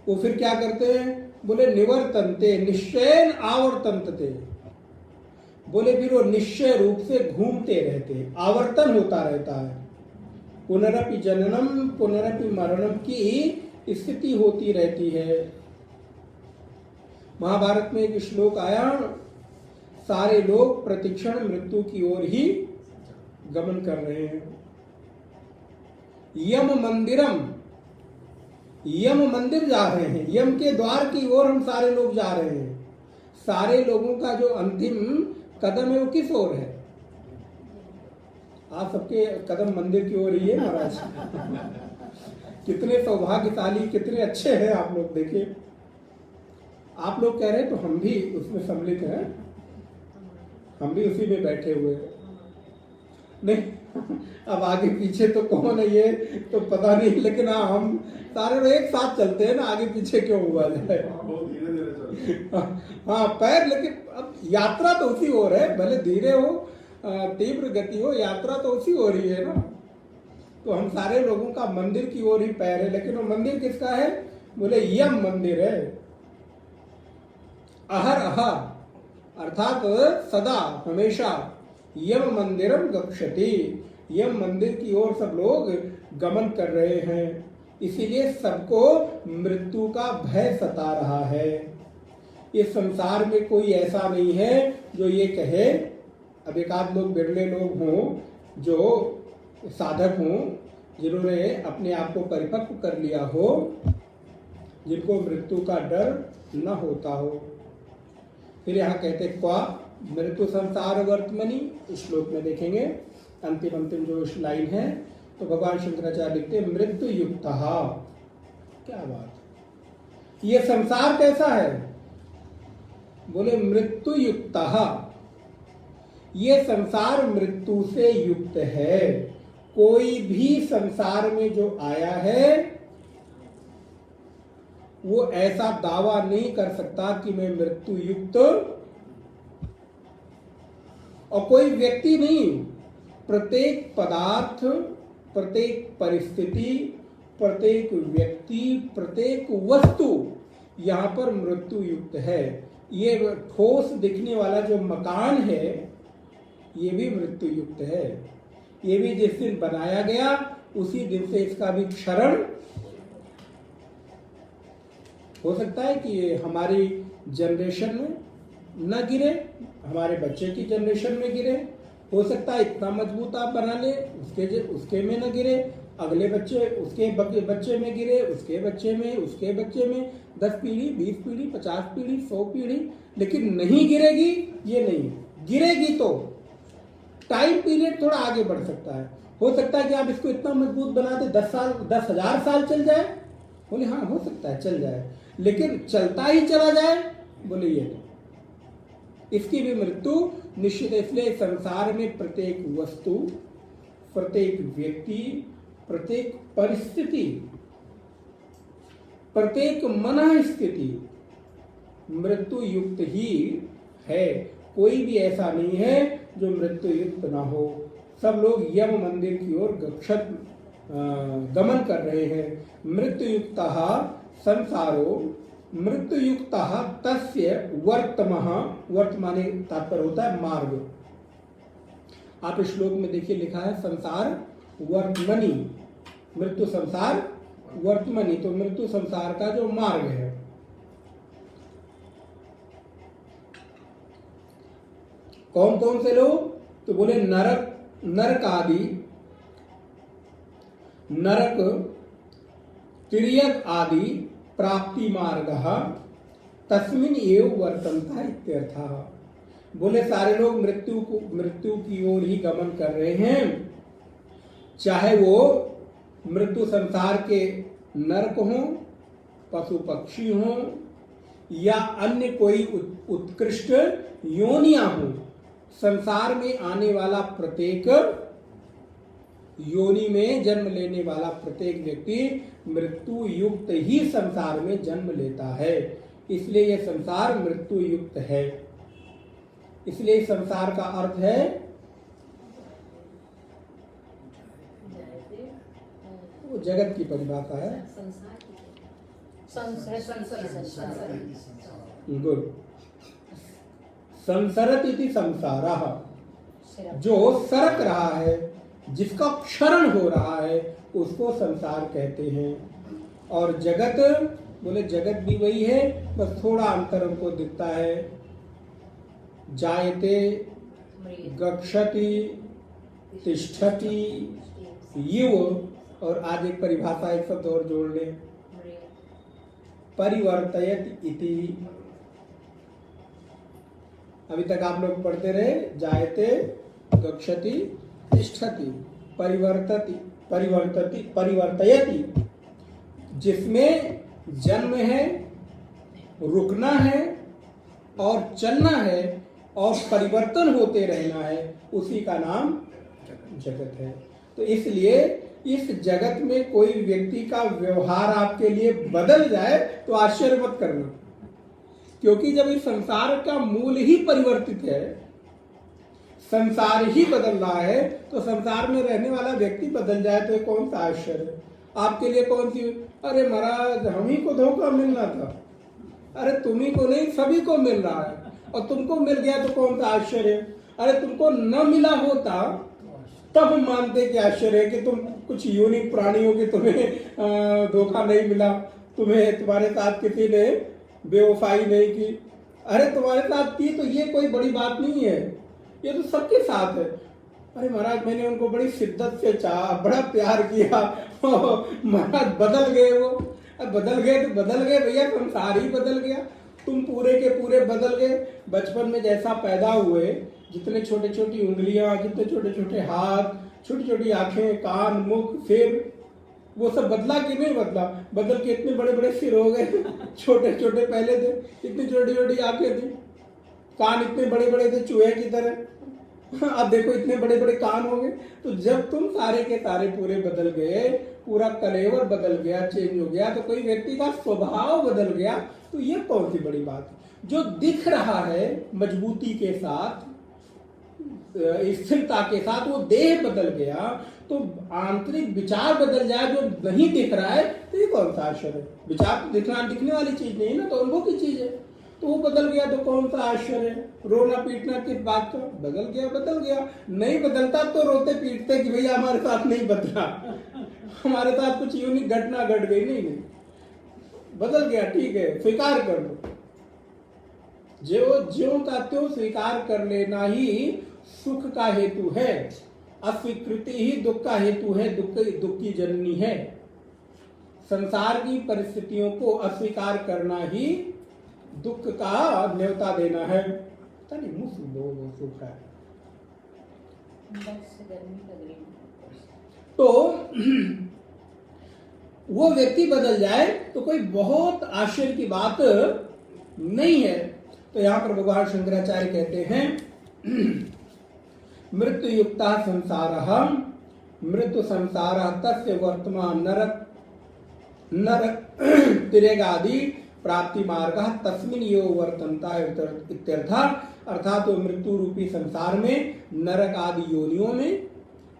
वो फिर क्या करते हैं? बोले निवर्तन्ते निश्चयन आवर्तन्ते। बोले फिर वो निश्चय रूप से घूमते रहते, आवर्तन होता रहता है। पुनरपि जननम पुनरपि मरणम की स्थिति होती रहती है। महाभारत में एक श्लोक आया, सारे लोग प्रतिक्षण मृत्यु की ओर ही गमन कर रहे हैं। यम मंदिरम, यम मंदिर जा रहे हैं, यम के द्वार की ओर हम सारे लोग जा रहे हैं। सारे लोगों का जो अंतिम कदम है वो किस ओर है? आप सबके कदम मंदिर की ओर ही है महाराज। कितने सौभाग्यशाली, कितने अच्छे हैं आप लोग। देखिए, आप लोग कह रहे हैं तो हम भी उसमें सम्मिलित हैं, हम भी उसी में बैठे हुए हैं। नहीं, अब आगे पीछे तो कौन है ये तो पता नहीं, लेकिन हाँ हम सारे एक साथ चलते हैं ना, आगे पीछे क्यों हुआ जाए। हाँ पैर, लेकिन अब यात्रा तो उसी ओर है, भले धीरे हो तीव्र गति हो, यात्रा तो उसी ओर ही है ना। तो हम सारे लोगों का मंदिर की ओर ही पैर है, लेकिन वो मंदिर किसका है? बोले यम मंदिर है। अहर अहर अर्थात सदा हमेशा यम मंदिरम गच्छति, यम मंदिर की ओर सब लोग गमन कर रहे हैं। इसीलिए सबको मृत्यु का भय सता रहा है। इस संसार में कोई ऐसा नहीं है जो ये कहे, अब एक आध लोग बिरले लोग हों जो साधक हों, जिन्होंने अपने आप को परिपक्व कर लिया हो, जिनको मृत्यु का डर न होता हो। फिर यहाँ कहते क्वा मृत्यु संसार वर्तमनी, इस श्लोक में देखेंगे अंतिम जो लाइन है, तो भगवान शंकराचार्य लिखते मृत्यु युक्त। क्या बात, ये संसार कैसा है? बोले मृत्यु युक्त, ये संसार मृत्यु से युक्त है। कोई भी संसार में जो आया है वो ऐसा दावा नहीं कर सकता कि मैं मृत्यु युक्त, और कोई व्यक्ति नहीं, प्रत्येक पदार्थ, प्रत्येक परिस्थिति, प्रत्येक व्यक्ति, प्रत्येक वस्तु यहाँ पर मृत्यु युक्त है। ये ठोस दिखने वाला जो मकान है ये भी मृत्यु युक्त है। ये भी जिस दिन बनाया गया उसी दिन से इसका भी क्षरण हो सकता है कि ये हमारी जनरेशन में न गिरे, हमारे बच्चे की जनरेशन में गिरे, हो सकता है इतना मजबूत आप बना ले उसके में न गिरे, अगले बच्चे उसके बच्चे में गिरे, उसके बच्चे में, उसके बच्चे में, 10 पीढ़ी, 20 पीढ़ी, 50 पीढ़ी, 100 पीढ़ी, लेकिन नहीं गिरेगी। ये नहीं गिरेगी तो टाइम पीरियड थोड़ा आगे बढ़ सकता है। हो सकता है कि आप इसको इतना मजबूत बना दे 10 साल, 10,000 साल चल जाए। बोले हाँ हो सकता है चल जाए, लेकिन चलता ही चला जाए, बोले ये नहीं, इसकी भी मृत्यु निश्चित है। इसलिए संसार में प्रत्येक वस्तु, प्रत्येक व्यक्ति, प्रत्येक परिस्थिति, प्रत्येक मन स्थिति मृत्यु युक्त ही है। कोई भी ऐसा नहीं है जो मृत्यु युक्त ना हो। सब लोग यम मंदिर की ओर गमन कर रहे हैं। मृत्यु युक्त संसारो मृत्यु युक्त तस्य वर्तमाने तात्पर्य होता है मार्ग। आप इस श्लोक में देखिए लिखा है संसार वर्तमनी, मृत्यु संसार वर्तमनी, तो मृत्यु संसार का जो मार्ग है। कौन कौन से लोग? तो बोले नरक आदि, नरक, तिर्यक आदि प्राप्ति मार्ग तस्मिन् एव वर्तन्ता इत्यर्थः। बोले सारे लोग मृत्यु की ओर ही गमन कर रहे हैं, चाहे वो मृत्यु संसार के नरक हों, पशु पक्षी हों, या अन्य कोई उत्कृष्ट योनियां हों। संसार में आने वाला प्रत्येक योनि में जन्म लेने वाला प्रत्येक व्यक्ति मृत्यु युक्त ही संसार में जन्म लेता है। इसलिए यह संसार मृत्यु युक्त है। इसलिए संसार का अर्थ है वो जगत की परिभाषा है। गुड। संसरत इति संसारः, जो सरक रहा है, जिसका क्षरण हो रहा है, उसको संसार कहते हैं। और जगत, बोले जगत भी वही है, बस थोड़ा अंतर हमको दिखता है। जायते, गच्छति, तिष्ठति, युव, और आज एक परिभाषा एक शब्द और जोड़ ले, परिवर्तयत इति। अभी तक आप लोग पढ़ते रहे जायते, गच्छति, तिष्ठति, परिवर्तयति, जिसमें जन्म है, रुकना है और चलना है और परिवर्तन होते रहना है, उसी का नाम जगत है। तो इसलिए इस जगत में कोई व्यक्ति का व्यवहार आपके लिए बदल जाए तो आश्चर्य मत करना, क्योंकि जब इस संसार का मूल ही परिवर्तित है, संसार ही बदल रहा है, तो संसार में रहने वाला व्यक्ति बदल जाए तो कौन सा आश्चर्य है? आपके लिए कौन सी, अरे महाराज हम ही को धोखा मिलना था, अरे तुम्ही को नहीं सभी को मिल रहा है और तुमको मिल गया तो कौन सा आश्चर्य? अरे तुमको न मिला होता तब हम मानते कि आश्चर्य है कि तुम कुछ यूनिक प्राणी हो कि तुम्हें धोखा नहीं मिला, तुम्हारे साथ किसी ने बेवफाई नहीं की। अरे तुम्हारे साथ की तो ये कोई बड़ी बात नहीं है, ये तो सबके साथ है। अरे महाराज मैंने उनको बड़ी शिद्दत से चाहा, बड़ा प्यार किया, महाराज बदल गए वो। बदल गए तो बदल गए भैया, संसार ही बदल गया, तुम पूरे के पूरे बदल गए। बचपन में जैसा पैदा हुए, जितने छोटे छोटी उंगलियां, जितने छोटे छोटे हाथ, छोटी छोटी आंखें, कान, मुख, सिर, वो सब बदला कि नहीं बदला? बदल के इतने बड़े बड़े सिर हो गए, छोटे छोटे पहले थे, इतनी छोटी छोटी आंखें थी, कान इतने बड़े बड़े थे चूहे की तरह, अब देखो इतने बड़े बड़े कान हो गए। तो जब तुम सारे के सारे पूरे बदल गए, पूरा कलेवर बदल गया, चेंज हो गया, तो कोई व्यक्ति का स्वभाव बदल गया, तो ये कौन सी बड़ी बात है? जो दिख रहा है मजबूती के साथ, स्थिरता के साथ, वो देह बदल गया, तो आंतरिक विचार बदल जाए जो नहीं दिख रहा है, तो ये कौन सा आश्चर्य है? विचार तो दिखने वाली चीज नहीं है ना, तो अनुभव की चीज है। तो वो बदल गया तो कौन सा आश्चर्य है? रोना पीटना किस बात का? बदल गया। नहीं बदलता तो रोते पीटते कि भैया हमारे साथ नहीं बदला, हमारे साथ कुछ यूनिक घटना घट गई। नहीं, बदल गया, ठीक है, स्वीकार कर लो। जो ज्यों का त्यों स्वीकार कर लेना ही सुख का हेतु है। अस्वीकृति ही दुख का हेतु है, दुख की जननी है। संसार की परिस्थितियों को अस्वीकार करना ही दुख का न्योता देना है। पता नहीं मुंह सूखा है। तो वो व्यक्ति बदल जाए तो कोई बहुत आश्चर्य की बात नहीं है। तो यहां पर भगवान शंकराचार्य कहते हैं मृत्यु युक्ता संसारः मृत्यु संसारः तस्य वर्तमान नरक तिरेगादि प्राप्ति मार्ग तस्मिन् यो वर्तन्ता इत्यर्थः। अर्थात तो मृत्यु रूपी संसार में, नरक आदि योनियों में,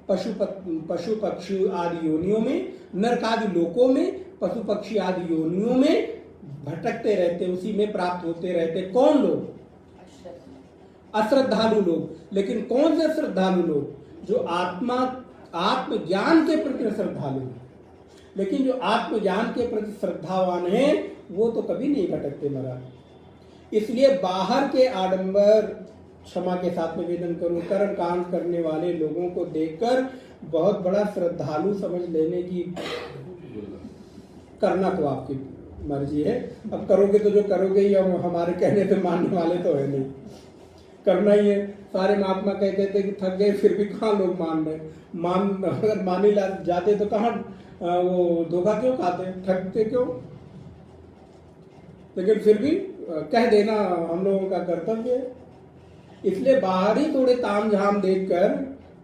पशु पक्षी आदि योनियों में, नरक आदि लोकों में, पशु पक्षी आदि योनियों में भटकते रहते, उसी में प्राप्त होते रहते। कौन लोग? अश्रद्धालु लोग। लेकिन कौन से श्रद्धालु लोग? जो आत्मज्ञान के प्रति श्रद्धालु हैं। लेकिन जो आत्मज्ञान के प्रति श्रद्धावान है वो तो कभी नहीं भटकते महाराज। इसलिए बाहर के आडंबर, क्षमा के साथ निवेदन करूं, कर्म कांड करने वाले लोगों को देखकर बहुत बड़ा श्रद्धालु समझ लेने की, करना तो आपकी मर्जी है। अब करोगे तो जो करोगे ही, हम हमारे कहने पे मानने वाले तो है नहीं, करना ही है। सारे महात्मा कहते थे कि थक गए, फिर भी कहाँ लोग मान रहे। अगर मान ही जाते तो कहाँ वो धोखा क्यों खाते, ठगते क्यों? लेकिन फिर भी कह देना हम लोगों का कर्तव्य है। इसलिए बाहरी थोड़े तामझाम देखकर,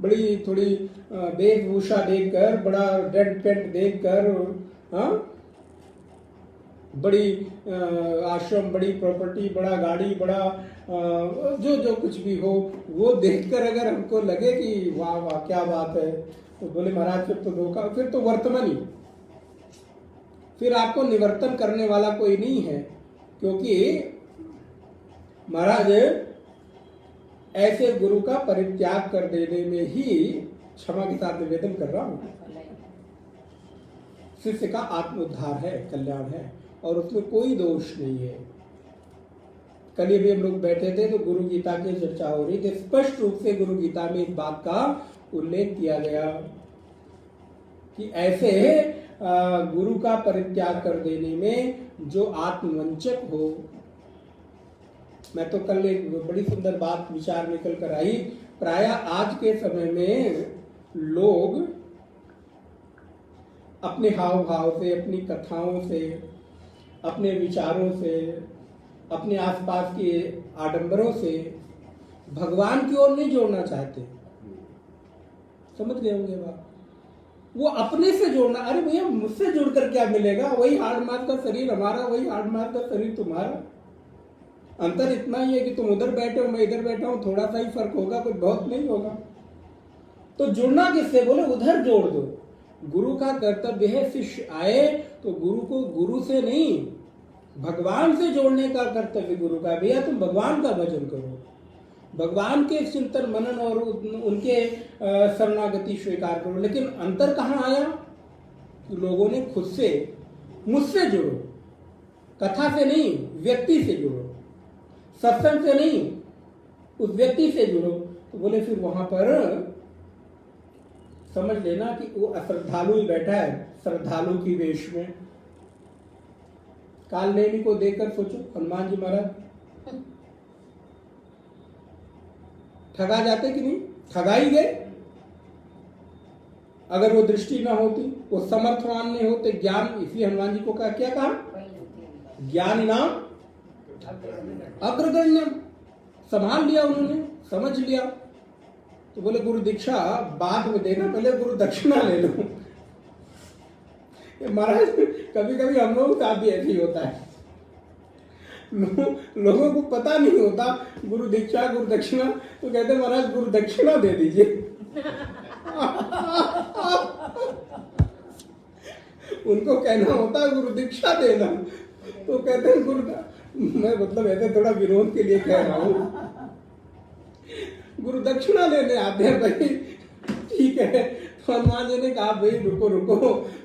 बड़ी थोड़ी वेशभूषा देखकर, बड़ा डेंट पेंट देखकर, हाँ, बड़ी आश्रम, बड़ी प्रॉपर्टी, बड़ा गाड़ी, बड़ा जो कुछ भी हो, वो देखकर अगर हमको लगे कि वाह वाह क्या बात है, तो बोले महाराज फिर तो धोखा, फिर तो वर्तमान ही, फिर आपको निवर्तन करने वाला कोई नहीं है। क्योंकि महाराज ऐसे गुरु का परित्याग कर देने में ही, क्षमा के साथ निवेदन कर रहा हूं, शिष्य का आत्म उद्धार है, कल्याण है, और उसमें कोई दोष नहीं है। कल भी हम लोग बैठे थे तो गुरु गीता की चर्चा हो रही थी। स्पष्ट रूप से गुरु गीता में इस बात का उल्लेख किया गया कि ऐसे गुरु का परित्याग कर देने में जो आत्मवंचक हो। मैं तो कल एक बड़ी सुंदर बात विचार निकल कर आई। प्रायः आज के समय में लोग अपने हाव भाव से, अपनी कथाओं से, अपने विचारों से, अपने आसपास के आडंबरों से भगवान की ओर नहीं जोड़ना चाहते। समझ गए होंगे बात? वो अपने से जोड़ना, अरे भैया मुझसे जुड़कर क्या मिलेगा? वही हाड़ मास का शरीर हमारा, वही हाड़ मास का शरीर तुम्हारा। अंतर इतना ही है कि तुम उधर बैठे हो, मैं इधर बैठा हूं, थोड़ा सा ही फर्क होगा, कुछ बहुत नहीं होगा। तो जुड़ना किससे? बोले उधर जोड़ दो। गुरु का कर्तव्य है, शिष्य आए तो गुरु को गुरु से नहीं, भगवान से जोड़ने का कर्तव्य गुरु का। भैया तुम भगवान का भजन करो, भगवान के चिंतन मनन और उनके शरणागति स्वीकार करो। लेकिन अंतर कहाँ आया? लोगों ने खुद से, मुझसे जुड़ो, कथा से नहीं, व्यक्ति से जुड़ो, सत्संग से नहीं, उस व्यक्ति से जुड़ो। तो बोले फिर वहां पर समझ लेना कि वो अश्रद्धालु ही बैठा है, श्रद्धालु की वेश में। काल नेमी को देखकर सोचो, हनुमान जी महाराज ठगा जाते कि नहीं? ठगा ही गए। अगर वो दृष्टि ना होती, वो समर्थवान नहीं होते, ज्ञान, इसलिए हनुमान जी को क्या कहा? ज्ञान नाम अग्रगण्यम। संभाल लिया उन्होंने, समझ लिया। तो बोले गुरु दीक्षा बाद में देना, पहले गुरु दक्षिणा ले लो। महाराज कभी कभी हम लोगों का भी ऐसे ही होता है। लोगों को पता नहीं होता गुरु दीक्षा, गुरु दक्षिणा, तो कहते महाराज गुरु दक्षिणा दे दीजिए। उनको कहना होता है गुरु दीक्षा देना, तो कहते हैं मैं मतलब ऐसे थोड़ा विरोध के लिए कह रहा हूँ। गुरु दक्षिणा लेने आते हैं भाई, ठीक है। तो हनुमान जी ने कहा भाई रुको रुको,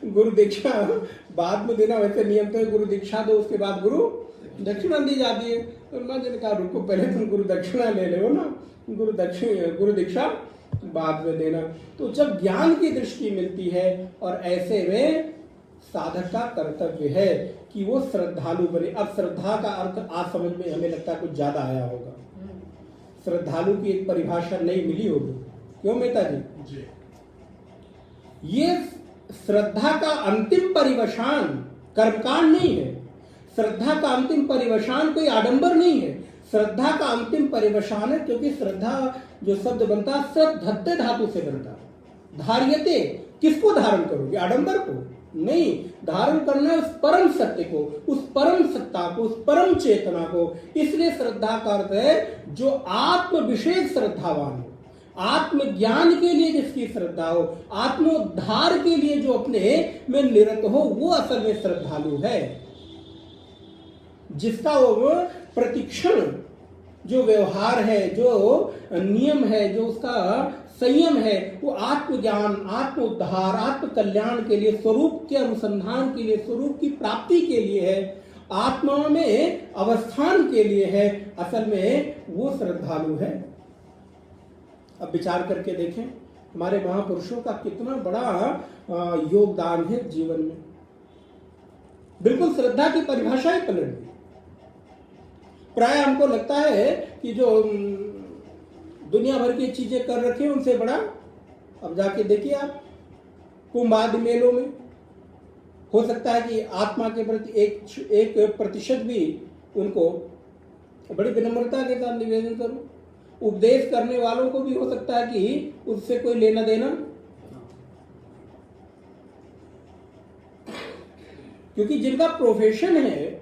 गुरु दीक्षा बाद में देना, वैसे नियम तो है गुरु दीक्षा दो उसके बाद गुरु दक्षिणा दी जाती है। तो हनुमान जी ने कहा रुको, पहले तुम गुरु दक्षिणा ले लो ना, गुरु दीक्षा बाद में देना। तो जब ज्ञान की दृष्टि मिलती है और ऐसे में साधक का कर्तव्य है कि वो श्रद्धालु बने। अब श्रद्धा का अर्थ आज समझ में हमें लगता है कुछ ज्यादा आया होगा। श्रद्धालु की एक परिभाषा नहीं मिली होगी, क्यों मेहता जी? ये श्रद्धा का अंतिम परिवसान कर्मकांड नहीं है। श्रद्धा का अंतिम परिवसान कोई आडंबर नहीं है। श्रद्धा का अंतिम परिवसान है, क्योंकि श्रद्धा जो शब्द बनता है श्रद्धत्ते धातु से बनता है। धार्यते, किसको धारण करोगे? आडंबर को नहीं, धारण करना है उस परम सत्य को, उस परम सत्ता को, उस परम चेतना को। इसलिए श्रद्धा का अर्थ है जो आत्म विशेष श्रद्धावान हो, आत्मज्ञान के लिए जिसकी श्रद्धा हो, आत्मोद्धार के लिए जो अपने में निरत हो, वो असल में श्रद्धालु है। जिसका वो प्रतिक्षण जो व्यवहार है, जो नियम है, जो उसका संयम है, वो आत्मज्ञान, आत्मोद्धार, आत्म कल्याण के लिए, स्वरूप के अनुसंधान के लिए, स्वरूप की प्राप्ति के लिए है, आत्मा में अवस्थान के लिए है। असल में वो श्रद्धालु है। अब विचार करके देखें हमारे महापुरुषों का कितना बड़ा योगदान है जीवन में। बिल्कुल श्रद्धा की परिभाषा ही पलट दी। प्राय हमको लगता है कि जो दुनिया भर की चीजें कर रखे हैं उनसे बड़ा, अब जाके देखिए आप कुंभ आदि मेलों में हो सकता है कि आत्मा के प्रति एक प्रतिशत भी उनको बड़ी विनम्रता के साथ निवेदन करूं। उपदेश करने वालों को भी हो सकता है कि उससे कोई लेना देना, क्योंकि जिनका प्रोफेशन है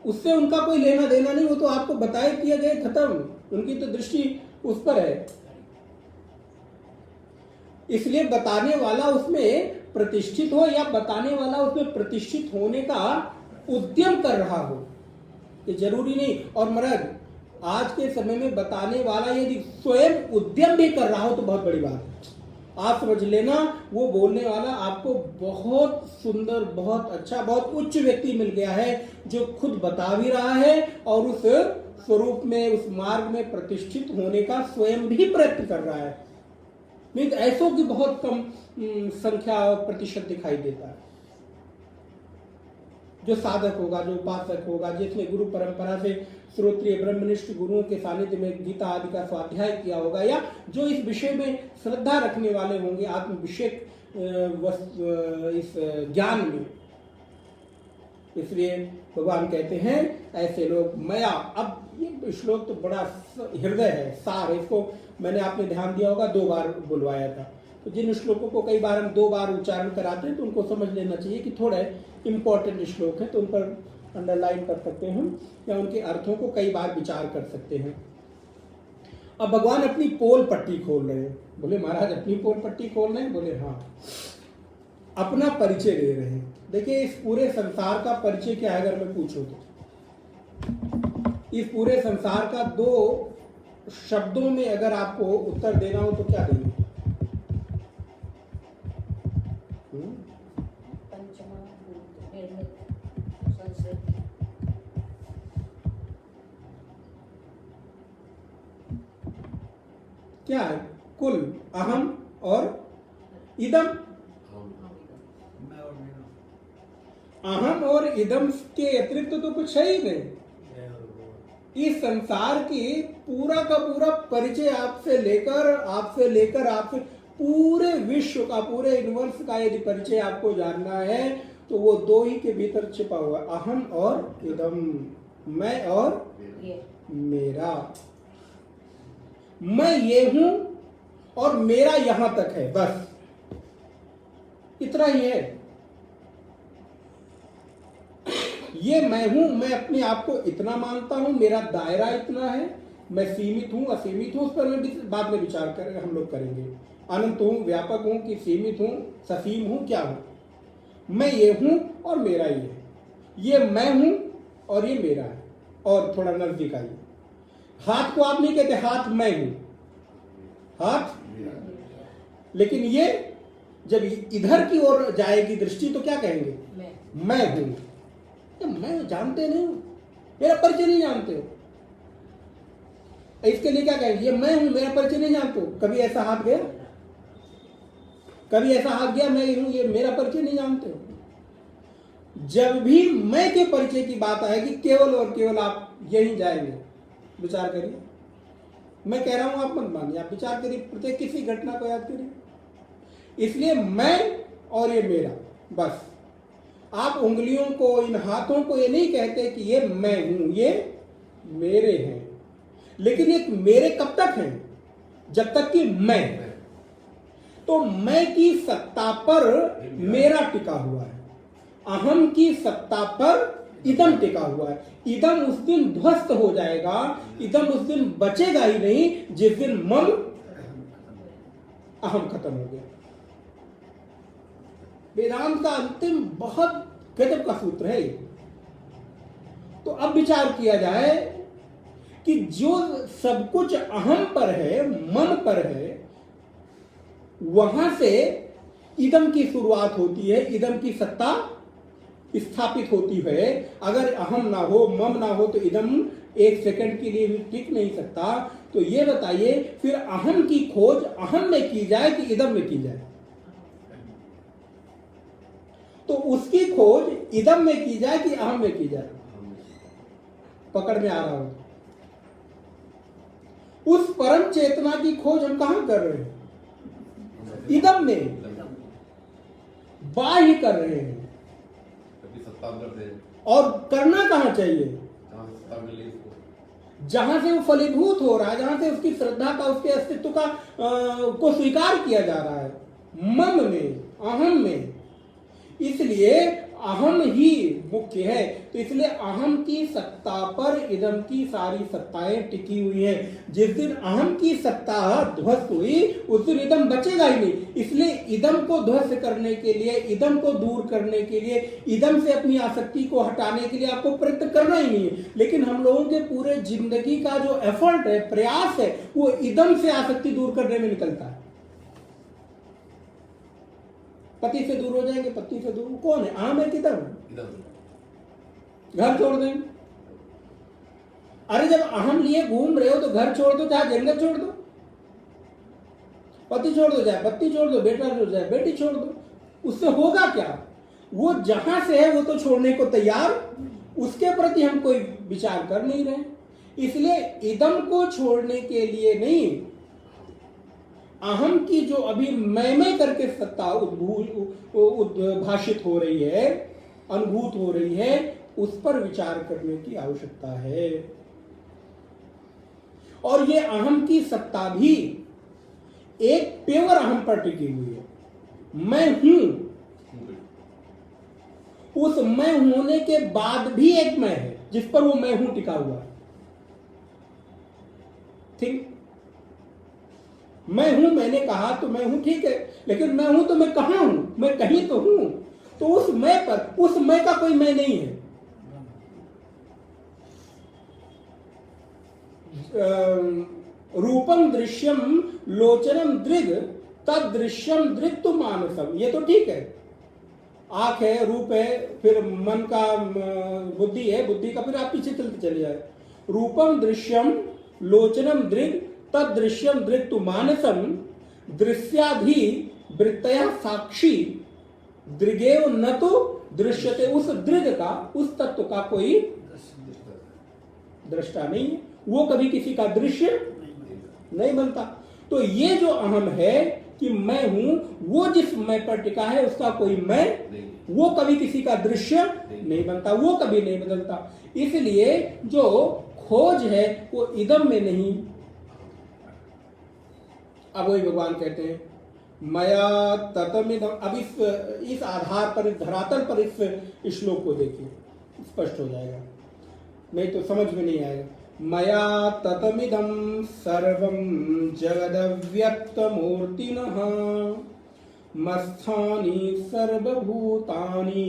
उससे उनका कोई लेना देना नहीं, वो तो आपको बताए किया गए, खत्म। उनकी तो दृष्टि उस पर है। इसलिए बताने वाला उसमें प्रतिष्ठित हो या बताने वाला उसमें प्रतिष्ठित होने का उद्यम कर रहा हो, ये जरूरी नहीं। और मर्द आज के समय में बताने वाला यदि स्वयं उद्यम भी कर रहा हो तो बहुत बड़ी बात है। आप समझ लेना वो बोलने वाला आपको बहुत सुंदर, बहुत अच्छा, बहुत उच्च व्यक्ति मिल गया है जो खुद बता भी रहा है और उस स्वरूप में, उस मार्ग में प्रतिष्ठित होने का स्वयं भी प्रयत्न कर रहा है। नहीं तो ऐसों की बहुत कम संख्या और प्रतिशत दिखाई देता है। जो साधक होगा, जो उपासक होगा, जिसने गुरु परंपरा से श्रोत्रिय ब्रह्मनिष्ठ गुरुओं के सानिध्य में गीता आदि का स्वाध्याय किया होगा, या जो इस विषय में श्रद्धा रखने वाले होंगे, आत्म विषयक इस ज्ञान में। इसलिए भगवान कहते हैं ऐसे लोग मया। अब ये श्लोक तो बड़ा हृदय है, सार है। इसको मैंने आपने ध्यान दिया होगा 2 बार बुलवाया था। तो जिन श्लोकों को कई बार हम 2 बार उच्चारण कराते हैं तो उनको समझ लेना चाहिए कि थोड़े इंपॉर्टेंट श्लोक है, तो उन पर अंडरलाइन कर सकते हैं या उनके अर्थों को कई बार विचार कर सकते हैं। अब भगवान अपनी पोल पट्टी खोल रहे हैं। बोले महाराज अपनी पोल पट्टी खोल रहे हैं? बोले हाँ, अपना परिचय दे रहे हैं। देखिए इस पूरे संसार का परिचय क्या है अगर मैं पूछूं तो, इस पूरे संसार का 2 शब्दों में अगर आपको उत्तर देना हो तो क्या देंगे? क्या है? कुल, अहम और इदम। अहम और इदम के अतिरिक्त तो कुछ है ही नहीं। इस संसार की पूरा का पूरा परिचय आपसे लेकर पूरे विश्व का, पूरे यूनिवर्स का यदि परिचय आपको जानना है तो वो 2 ही के भीतर छिपा हुआ, अहम और इदम, मैं और मेरा। मैं ये हूं और मेरा यहां तक है, बस इतना ही है। ये मैं हूं, मैं अपने आप को इतना मानता हूं, मेरा दायरा इतना है, मैं सीमित हूं, असीमित हूं, उस पर मैं बाद में विचार करेंगे, हम लोग करेंगे। अनंत हूं, व्यापक हूं कि सीमित हूं, ससीम हूं, क्या हूं? मैं ये हूं और मेरा ये है। ये मैं हूं और ये मेरा है। और थोड़ा नजदीक आइए, हाथ को आप नहीं कहते हाथ मैं हूं, हाथ, लेकिन ये जब इधर की ओर जाएगी दृष्टि तो क्या कहेंगे? मैं हूं। तो मैं जानते नहीं हो, मेरा परिचय नहीं जानते हो, इसके लिए क्या कहेंगे? ये मैं हूं, मेरा परिचय नहीं जानते हो। कभी ऐसा हाथ गया? कभी ऐसा हाथ गया मैं हूं, ये मेरा परिचय नहीं जानते हो? जब भी मैं के परिचय की बात आएगी केवल और केवल आप यही जाएंगे। विचार करिए, मैं कह रहा हूं आप मत मानिए, आप विचार करिए, प्रत्येक किसी घटना को याद करिए। इसलिए मैं और ये मेरा, बस आप उंगलियों को, इन हाथों को ये नहीं कहते कि ये मैं हूं, ये मेरे हैं। लेकिन ये मेरे कब तक हैं? जब तक कि मैं, तो मैं की सत्ता पर मेरा टिका हुआ है, अहम की सत्ता पर इदम टिका हुआ है। इदम उस दिन ध्वस्त हो जाएगा, इदम उस दिन बचेगा ही नहीं जिस दिन मम अहम खत्म हो गया। वेदांत का अंतिम बहुत गजब का सूत्र है ये। तो अब विचार किया जाए कि जो सब कुछ अहम पर है, मन पर है, वहां से इदम की शुरुआत होती है, इदम की सत्ता स्थापित होती है। अगर अहम ना हो, मम ना हो, तो इदम एक सेकंड के लिए भी टिक नहीं सकता। तो ये बताइए फिर अहम की खोज अहम में की जाए कि इदम में की जाए? तो उसकी खोज इदम में की जाए कि अहम में की जाए? पकड़ में आ रहा हो? उस परम चेतना की खोज हम कहां कर रहे हैं? इदम में, बाह्य कर रहे हैं। और करना कहां चाहिए? जहां से वो फलीभूत हो रहा है, जहां से उसकी श्रद्धा का, उसके अस्तित्व का को स्वीकार किया जा रहा है, मम में, अहम में। इसलिए अहम ही मुख्य है। तो इसलिए अहम की सत्ता पर इदम की सारी सत्ताएं टिकी हुई हैं। जिस दिन अहम की सत्ता ध्वस्त हुई उस दिन इदम बचेगा ही नहीं। इसलिए इदम को ध्वस्त करने के लिए, इदम को दूर करने के लिए, इदम से अपनी आसक्ति को हटाने के लिए आपको प्रयत्न करना ही नहीं है। लेकिन हम लोगों के पूरे जिंदगी का जो एफर्ट है, प्रयास है, वो इदम से आसक्ति दूर करने में निकलता है। पति से दूर हो जाएंगे, पत्नी से दूर, कौन है? आम है किधर? घर छोड़ देंगे। अरे जब अहम लिए घूम रहे हो तो घर छोड़ दो, चाहे जंगल छोड़ दो, पति छोड़ दो, चाहे पत्नी छोड़ दो, बेटा छोड़ दो, चाहे बेटी छोड़ दो, उससे होगा क्या? वो जहां से है वो तो छोड़ने को तैयार, उसके प्रति हम कोई विचार कर नहीं रहे। इसलिए इदम को छोड़ने के लिए नहीं, अहम की जो अभी मैं करके सत्ता उद्भाषित हो रही है, अनुभूत हो रही है, उस पर विचार करने की आवश्यकता है। और ये अहम की सत्ता भी एक पेवर अहम पर टिकी हुई है। मैं हूं, उस मैं होने के बाद भी एक मैं है जिस पर वो मैं हूं टिका हुआ है। ठीक, मैं हूं, मैंने कहा तो मैं हूं, ठीक है, लेकिन मैं हूं तो मैं कहां हूं? मैं कहीं तो हूं। तो उस मैं पर, उस मैं का कोई मैं नहीं है। रूपम दृश्यम लोचनम दृग तद दृश्यम दृक्तु मानसम, ये तो ठीक है। आंख है, रूप है, फिर मन का बुद्धि है, बुद्धि का फिर आप पीछे चलते चले जाए। रूपम दृश्यम लोचनम दृग तद दृश्यम दृक्तु मानसम दृश्याधि वृत्तया साक्षी दृगेव न तो दृश्यते। उस दृग का, उस तत्व का कोई दृष्टा नहीं है, वो कभी किसी का दृश्य नहीं बनता। तो ये जो अहम है कि मैं हूं, वो जिस मैं पर टिका है उसका कोई मैं, वो कभी किसी का दृश्य नहीं बनता, वो कभी नहीं बदलता। इसलिए जो खोज है वो इदम में नहीं। अब वही भगवान कहते हैं मया ततमिदम। अब इस आधार पर, इस धरातल पर इस श्लोक को देखिए, स्पष्ट हो जाएगा, नहीं तो समझ में नहीं आएगा। मया ततमिदं सर्वं जगदव्यक्तमूर्तिनः मत्स्थानि सर्वभूतानि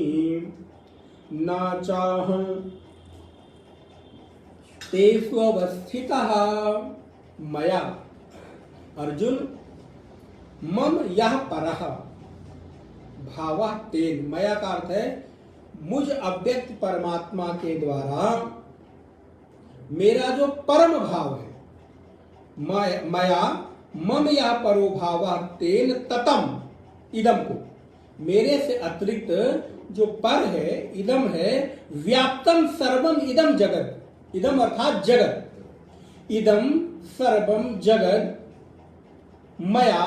न चाहं तेषु अवस्थितः मया। अर्जुन, मम यह परः भावः तेन, मया का अर्थ है मुझ अव्यक्त परमात्मा के द्वारा मेरा जो परम भाव है, मया मम या परो भावः तेन ततम, इदम को, मेरे से अतिरिक्त जो पर है, इदम है, व्याप्तम सर्वम इदम जगत, इदम अर्थात जगत, इदम सर्वम जगत मया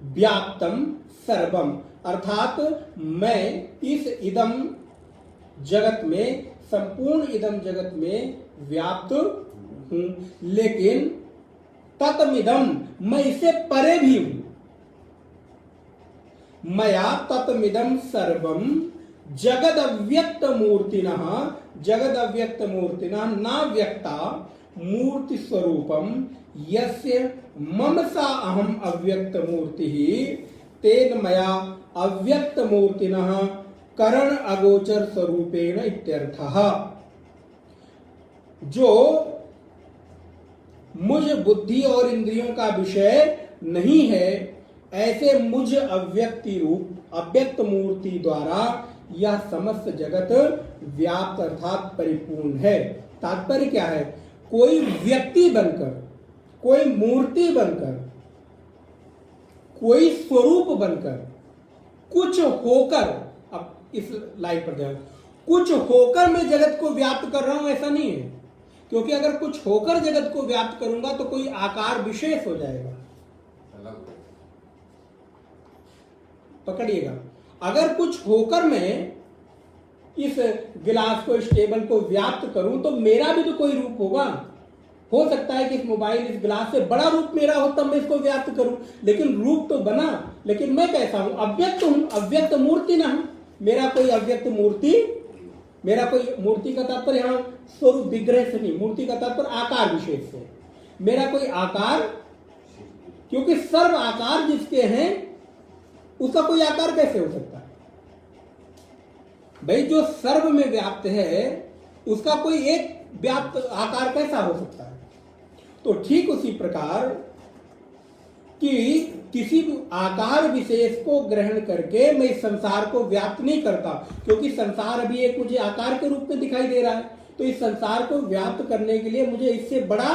व्याप्तम सर्वम, अर्थात मैं इस इदम जगत में, संपूर्ण इदम जगत में व्याप्त हूं, लेकिन ततमिदम, मैं इससे परे भी हूं। मया ततमिदम सर्वम जगद अव्यक्त मूर्तिनः, जगद अव्यक्त मूर्तिनः न व्यक्ता मूर्ति स्वरूपम यस्य मम सा अहम अव्यक्त मूर्ति तेन मया अव्यक्त मूर्तिनः करण अगोचर स्वरूपेण इत्यर्थः। जो मुझ बुद्धि और इंद्रियों का विषय नहीं है, ऐसे मुझ अव्यक्ति रूप अव्यक्त मूर्ति द्वारा यह समस्त जगत व्याप्त अर्थात परिपूर्ण है। तात्पर्य क्या है? कोई व्यक्ति बनकर, कोई मूर्ति बनकर, कोई स्वरूप बनकर, कुछ होकर, अब इस लाइन पर ध्यान, कुछ होकर मैं जगत को व्याप्त कर रहा हूं, ऐसा नहीं है। क्योंकि अगर कुछ होकर जगत को व्याप्त करूंगा तो कोई आकार विशेष हो जाएगा। पकड़िएगा, अगर कुछ होकर मैं इस गिलास को, इस टेबल को व्याप्त करूं तो मेरा भी तो कोई रूप होगा। हो सकता है कि इस मोबाइल, इस गिलास से बड़ा रूप मेरा हो तब मैं इसको व्याप्त करूं, लेकिन रूप तो बना। लेकिन मैं कैसा हूं? अव्यक्त हूं, अव्यक्त मूर्ति ना हूं। मेरा कोई अव्यक्त मूर्ति, मेरा कोई मूर्ति का तात्पर्य यहां स्वरूप विग्रह से नहीं, मूर्ति का तात्पर्य आकार विशेष से। मेरा कोई आकार, क्योंकि सर्व आकार जिसके हैं उसका कोई आकार कैसे हो सकता है भाई? जो सर्व में व्याप्त है उसका कोई एक व्याप्त आकार कैसा हो सकता है? तो ठीक उसी प्रकार कि किसी आकार विशेष को ग्रहण करके मैं इस संसार को व्याप्त नहीं करता, क्योंकि संसार अभी एक मुझे आकार के रूप में दिखाई दे रहा है। तो इस संसार को व्याप्त करने के लिए मुझे इससे बड़ा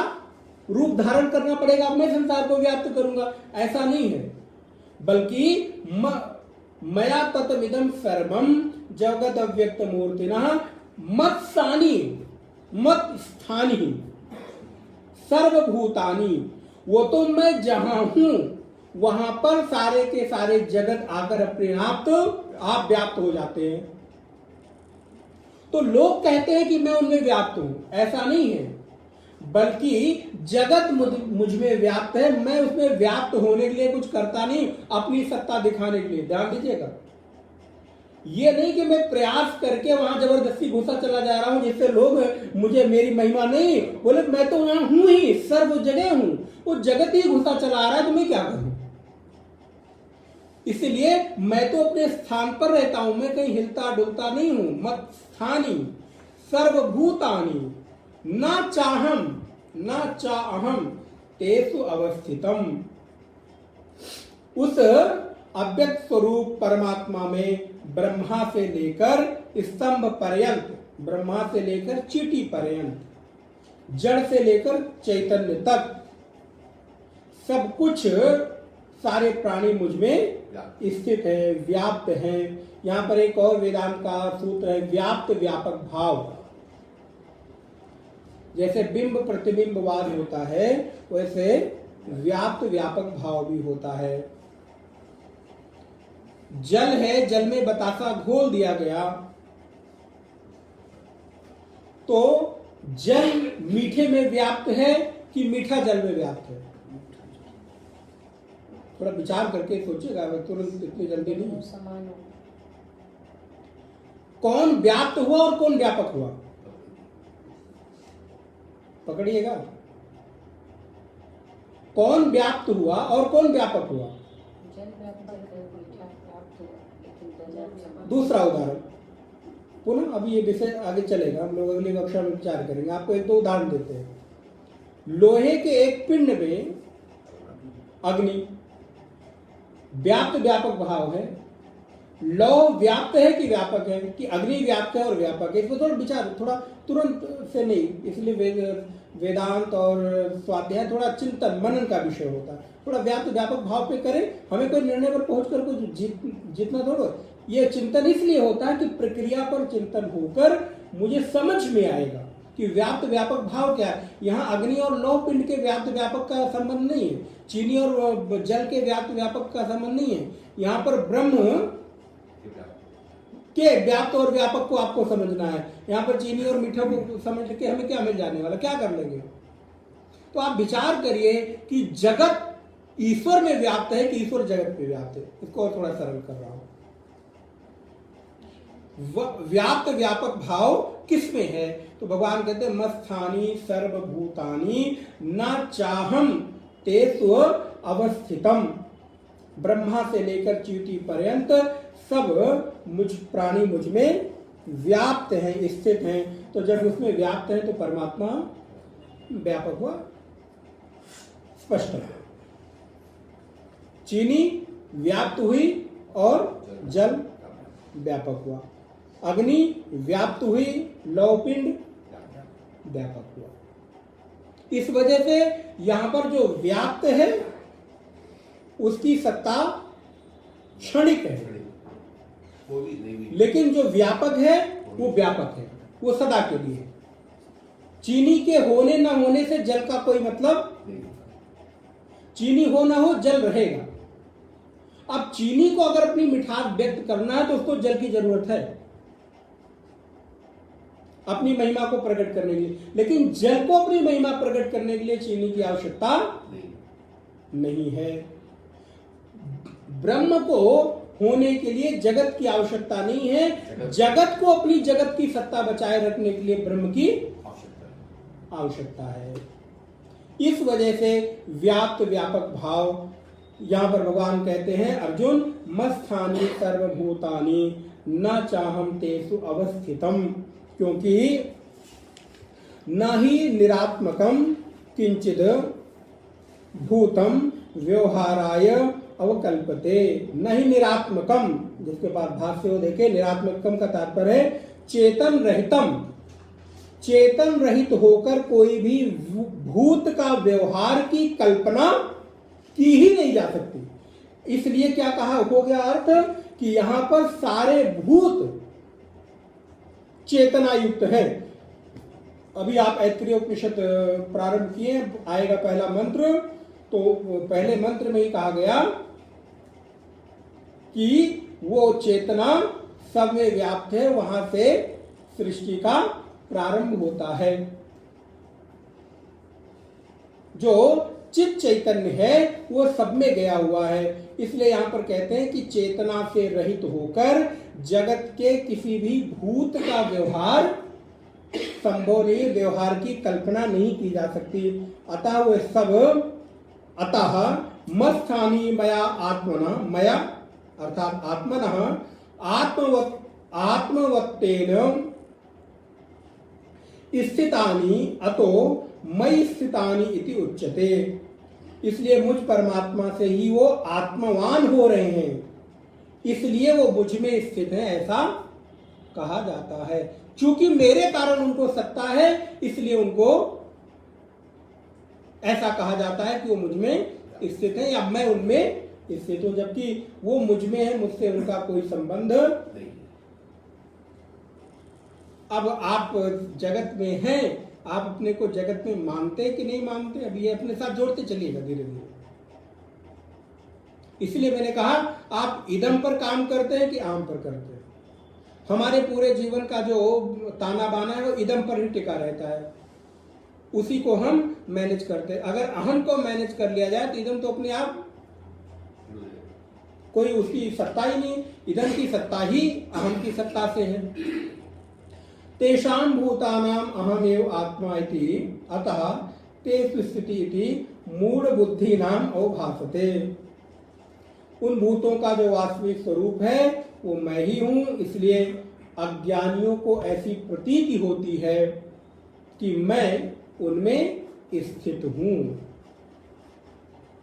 रूप धारण करना पड़ेगा, मैं संसार को व्याप्त करूंगा, ऐसा नहीं है। बल्कि मया ततमिदं सर्वम जगद अव्यक्त मूर्तिनः मत्सानि, मत स्थानी, सर्वभूतानि, वो तो मैं जहां हूं वहां पर सारे के सारे जगत आकर अपने आप व्याप्त हो जाते हैं। तो लोग कहते हैं कि मैं उनमें व्याप्त हूं, ऐसा नहीं है, बल्कि जगत मुझ में व्याप्त है। मैं उसमें व्याप्त होने के लिए कुछ करता नहीं, अपनी सत्ता दिखाने के लिए। ध्यान दीजिएगा, ये नहीं कि मैं प्रयास करके वहां जबरदस्ती घुसा चला जा रहा हूं जिससे लोग मुझे, मेरी महिमा नहीं बोले, मैं तो वहां हूं ही, सर्व जगह हूं, वो जगत ही घुसा चला आ रहा है तो मैं क्या करूं? इसलिए मैं तो अपने स्थान पर रहता हूं, मैं कहीं हिलता डुलता नहीं हूं। मत स्थानी सर्वभूतानि न चाहम न चाहम तेसु अवस्थितम। उस अव्यक्त स्वरूप परमात्मा में ब्रह्मा से लेकर स्तंभ पर्यंत, ब्रह्मा से लेकर चीटी पर्यंत, जड़ से लेकर चैतन्य तक सब कुछ, सारे प्राणी मुझ में स्थित है, व्याप्त है। यहां पर एक और वेदांत का सूत्र है, व्याप्त व्यापक भाव। जैसे बिंब प्रतिबिंबवाद होता है, वैसे व्याप्त व्यापक भाव भी होता है। जल है, जल में बतासा घोल दिया गया तो जल मीठे में व्याप्त है कि मीठा जल में व्याप्त है? थोड़ा विचार करके सोचिएगा, तुरंत इतनी जल्दी नहीं। कौन व्याप्त हुआ और कौन व्यापक हुआ? पकड़िएगा, कौन व्याप्त हुआ और कौन व्यापक हुआ? दूसरा उदाहरण, पुनः अभी ये विषय आगे चलेगा, हम लोग अगली कक्षा में विचार करेंगे। आपको एक दो उदाहरण देते हैं। लोहे के एक पिंड में अग्नि व्याप्त व्यापक भाव है। लौह व्याप्त है कि व्यापक है, कि अग्नि व्याप्त है और व्यापक है? इसमें थोड़ा विचार, थोड़ा तुरंत से नहीं, इसलिए वेदांत और स्वाध्याय थोड़ा चिंतन मनन का विषय होता है। थोड़ा व्याप्त व्यापक भाव पे करें, हमें कोई निर्णय पर पहुंचकर कोई जितना थोड़ा, ये चिंतन इसलिए होता है कि प्रक्रिया पर चिंतन होकर मुझे समझ में आएगा कि व्याप्त व्यापक भाव क्या है। यहाँ अग्नि और लौह पिंड के व्याप्त व्यापक का संबंध नहीं है, चीनी और जल के व्याप्त व्यापक का संबंध नहीं है। यहाँ पर ब्रह्म के व्याप्त और व्यापक को आपको समझना है। यहाँ पर चीनी और मीठा को समझ के हमें क्या मिल जाने वाला, क्या कर लेंगे? तो आप विचार करिए कि जगत ईश्वर में व्याप्त है कि ईश्वर जगत में व्याप्त है। इसको और थोड़ा सरल कर रहा हूं। व्याप्त व्यापक भाव किस में है? तो भगवान कहते हैं मस्थानी सर्वभूतानि न चाहम तेषु अवस्थितम। ब्रह्मा से लेकर च्युति पर्यंत सब प्राणी मुझ में व्याप्त हैं, स्थित हैं। तो जब उसमें व्याप्त है तो परमात्मा व्यापक हुआ, स्पष्ट है। चीनी व्याप्त हुई और जल व्यापक हुआ, अग्नि व्याप्त हुई, लौहपिंड व्यापक हुआ। इस वजह से यहां पर जो व्याप्त है उसकी सत्ता क्षणिक है, लेकिन जो व्यापक है वो व्यापक है, वो सदा के लिए। चीनी के होने ना होने से जल का कोई मतलब नहीं। चीनी हो ना हो जल रहेगा। अब चीनी को अगर अपनी मिठास व्यक्त करना है तो उसको जल की जरूरत है अपनी महिमा को प्रकट करने के लिए, लेकिन जल को अपनी महिमा प्रकट करने के लिए चीनी की आवश्यकता नहीं है। ब्रह्म को होने के लिए जगत की आवश्यकता नहीं है, जगत को अपनी जगत की सत्ता बचाए रखने के लिए ब्रह्म की आवश्यकता है। इस वजह से व्याप्त व्यापक भाव यहां पर भगवान कहते हैं अर्जुन मस्थानी सर्वभूतानि न चाहम तेषु अवस्थितम, क्योंकि न ही निरात्मकम किंचिद भूतम व्यवहाराय अवकल्पते। न ही निरात्मकम, जिसके पास भाष्य हो देखे, निरात्मकम का तात्पर्य है चेतन रहितम। चेतन रहित होकर कोई भी भूत का व्यवहार की कल्पना की ही नहीं जा सकती। इसलिए क्या कहा हो गया अर्थ कि यहां पर सारे भूत चेतना युक्त है। अभी आप ऐतरेय उपनिषद प्रारंभ किए, आएगा पहला मंत्र, तो पहले मंत्र में ही कहा गया कि वो चेतना सब में व्याप्त है, वहां से सृष्टि का प्रारंभ होता है। जो चित चैतन्य है वो सब में गया हुआ है। इसलिए यहां पर कहते हैं कि चेतना से रहित होकर जगत के किसी भी भूत का व्यवहार संभव नहीं, व्यवहार की कल्पना नहीं की जा सकती। अतः वो सब, अतः मस्थानी मया आत्मना, मया अर्थात आत्मनः आत्मवत्तेन स्थितानि अतो मयि स्थितानि इति उच्यते। इसलिए मुझ परमात्मा से ही वो आत्मवान हो रहे हैं, इसलिए वो मुझ में स्थित है, ऐसा कहा जाता है। क्योंकि मेरे कारण उनको सत्ता है, इसलिए उनको ऐसा कहा जाता है कि वो मुझ में स्थित है या मैं उनमें स्थित हूं, जबकि वो मुझ में है, मुझसे उनका कोई संबंध नहीं। अब आप जगत में हैं, आप अपने को जगत में मानते कि नहीं मानते, अब ये अपने साथ जोड़ते चलिएगा धीरे धीरे। इसलिए मैंने कहा आप इदम पर काम करते हैं कि आम पर करते हैं। हमारे पूरे जीवन का जो ताना बाना है वो इदम पर ही टिका रहता है, उसी को हम मैनेज करते हैं। अगर अहम को मैनेज कर लिया जाए तो इदम तो अपने आप, कोई उसकी सत्ता ही नहीं, इदम की सत्ता ही अहम की सत्ता से है। तेषां भूतानां अहमेव आत्मा इति अतः तेषु स्थिति इति मूढ़ बुद्धिनां अवभासते। उन भूतों का जो वास्तविक स्वरूप है वो मैं ही हूं, इसलिए अज्ञानियों को ऐसी प्रतीति होती है कि मैं उनमें स्थित हूं।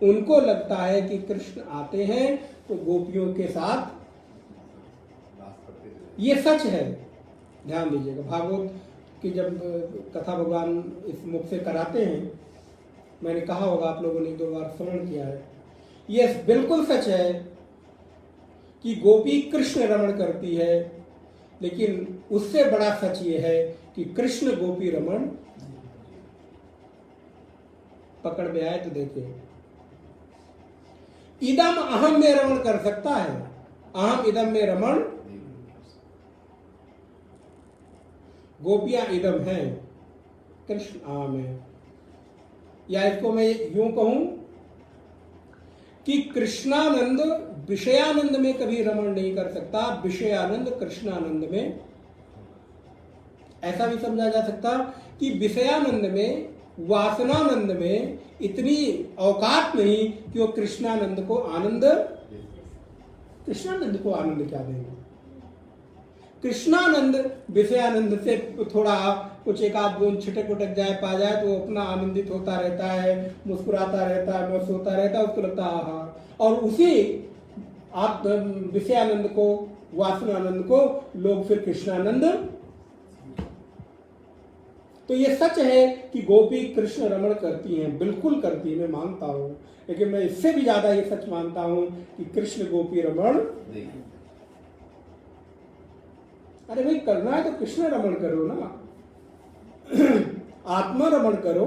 उनको लगता है कि कृष्ण आते हैं तो गोपियों के साथ, ये सच है। ध्यान दीजिएगा, भागवत की जब कथा भगवान इस मुख से कराते हैं, मैंने कहा होगा, आप लोगों ने 2 बार श्रवण किया है, ये बिल्कुल सच है कि गोपी कृष्ण रमण करती है, लेकिन उससे बड़ा सच ये है कि कृष्ण गोपी रमण पकड़ में आए तो देखिए, इदम अहम में रमण कर सकता है, अहम इदम में रमण, गोपियां इदम है, कृष्ण अहम है। या इसको मैं यूं कहूं कि कृष्णानंद विषयानंद में कभी रमण नहीं कर सकता, विषयानंद कृष्णानंद में। ऐसा भी समझा जा सकता कि विषयानंद में, वासनानंद में इतनी औकात नहीं कि वो कृष्णानंद को आनंद क्या देंगे। कृष्णानंद विषयानंद से थोड़ा कुछ एक आध बूंद छिटक उटक जाए, पा जाए तो अपना आनंदित होता रहता है, मुस्कुराता रहता है, मस्त होता रहता है, उसको लगता है हाँ। और उसी आप विषयानंद को, वासनानंद को लोग फिर कृष्णानंद। तो ये सच है कि गोपी कृष्ण रमण करती हैं, बिल्कुल करती है, मैं मानता हूं, लेकिन मैं इससे भी ज्यादा ये सच मानता हूं कि कृष्ण गोपी रमण, अरे भाई करना है तो कृष्ण रमण करो ना, आत्मा रमण करो।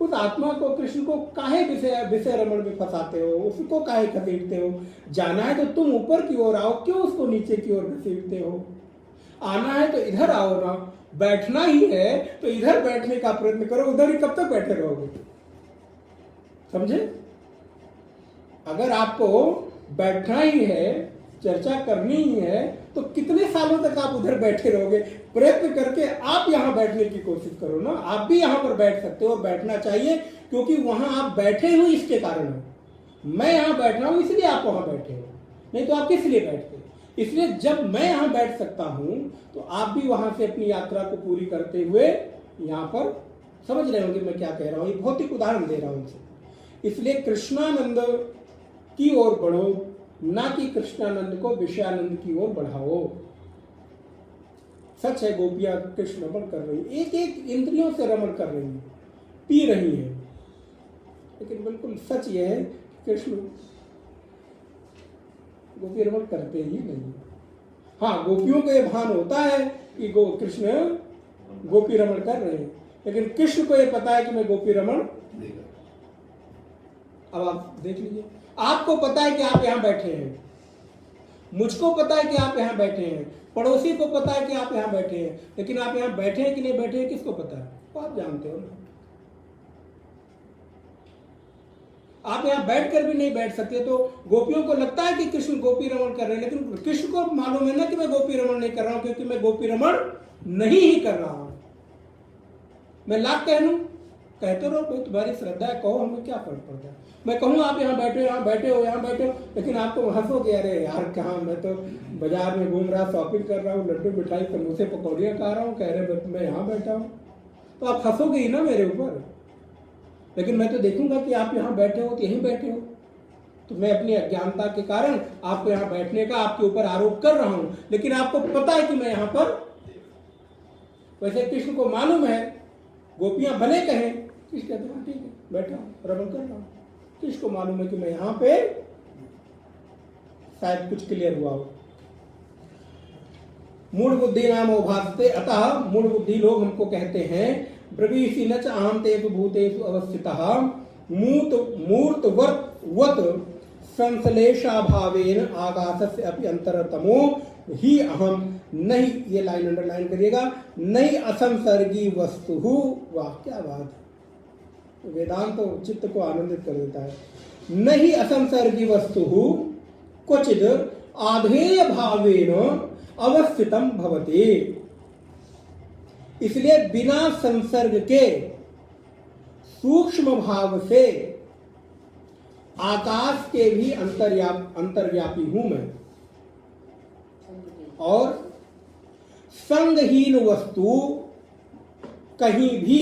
उस आत्मा को, कृष्ण को काहे विषय रमण में फंसाते हो, उसको काहे घसीटते हो? जाना है तो तुम ऊपर की ओर आओ, क्यों उसको नीचे की ओर घसीटते हो? आना है तो इधर आओ ना, बैठना ही है तो इधर बैठने का प्रयत्न करो, उधर ही कब तक बैठे रहोगे? समझे? अगर आपको बैठना ही है, चर्चा करनी ही है, तो कितने सालों तक आप उधर बैठे रहोगे? प्रयत्न करके आप यहां बैठने की कोशिश करो ना। आप भी यहां पर बैठ सकते हो और बैठना चाहिए, क्योंकि वहां आप बैठे हो इसके कारण हो। मैं यहां बैठ रहा हूं इसलिए आप वहां बैठे हो, नहीं तो आप किस लिए बैठते? इसलिए जब मैं यहां बैठ सकता हूं तो आप भी वहां से अपनी यात्रा को पूरी करते हुए यहां पर, समझ रहे होंगे मैं क्या कह रहा हूं, ये भौतिक उदाहरण दे रहा हूं इनसे। इसलिए कृष्णानंद की ओर बढ़ो, ना कि कृष्णानंद को विषयानंद की ओर बढ़ाओ। सच है गोपियां कृष्ण रमण कर रही, एक एक इंद्रियों से रमण कर रही है, पी रही है, लेकिन बिल्कुल सच यह है कृष्ण गोपी रमण करते ही नहीं। हाँ, गोपियों को यह भान होता है कि कृष्ण गोपी रमण कर रहे हैं, लेकिन कृष्ण को यह पता है कि मैं गोपी रमण। अब आप देख लीजिए, आपको पता है कि आप यहां बैठे हैं, मुझको पता है कि आप यहां बैठे हैं, पड़ोसी को पता है कि आप यहां बैठे हैं, लेकिन आप यहां बैठे हैं कि नहीं बैठे हैं किसको पता है? तो आप जानते हो ना। आप यहां बैठकर भी नहीं बैठ सकते, तो गोपियों को लगता है कि कृष्ण गोपी रमण कर रहे हैं, लेकिन कृष्ण को मालूम है ना कि मैं गोपी रमण नहीं कर रहा हूं, क्योंकि मैं गोपी रमण नहीं ही कर रहा हूं। मैं लाख कह लूं, कहते रहो, कोई तुम्हारी श्रद्धा है, कहो, हमें क्या फर्क पड़ता है। मैं कहूँ आप यहाँ बैठे हो, यहाँ बैठे हो, यहाँ बैठे हो, लेकिन आपको हंसोगे, अरे यार कहाँ, मैं तो बाजार में घूम रहा, शॉपिंग कर रहा हूँ, लड्डू मिठाई समोसे पकौड़ियाँ खा रहा हूँ, कह रहे मैं यहाँ बैठा हूँ, तो आप हंसोगे ही ना मेरे ऊपर। लेकिन मैं तो देखूंगा कि आप यहाँ बैठे हो तो यहीं बैठे हो, तो मैं अपनी अज्ञानता के कारण आपको यहाँ बैठने का आपके ऊपर आरोप कर रहा हूँ, लेकिन आपको पता है कि मैं यहाँ पर। वैसे कृष्ण को मालूम है, गोपियां भले कहें, कृष्ण कहते हैं ठीक है बैठा हूँ, रमण कर रहा हूँ, कृष्ण को मालूम है कि मैं यहाँ पे, शायद कुछ क्लियर हुआ हो। मूढ़ बुद्धि नाम उभासते, अतः मूढ़ बुद्धि लोग हमको कहते हैं, ब्रवीषि न च अहं तेषु भूतेषु अवस्थितः मूर्तवत् संश्लेषाभावेन आकाशस्य अपि अंतरतमो ही अहम नहीं, ये लाइन अंडरलाइन करिएगा, नहीं असंसर्गी वस्तु। वाह क्या बात है, वेदांत तो चित्त को आनंदित कर देता है। नहीं असंसर्गी वस्तु क्वचिद आधेय भावेन अवस्थितम भवति। इसलिए बिना संसर्ग के सूक्ष्म भाव से आकाश के भी अंतर्व्यापी हूं मैं, और संगहीन वस्तु कहीं भी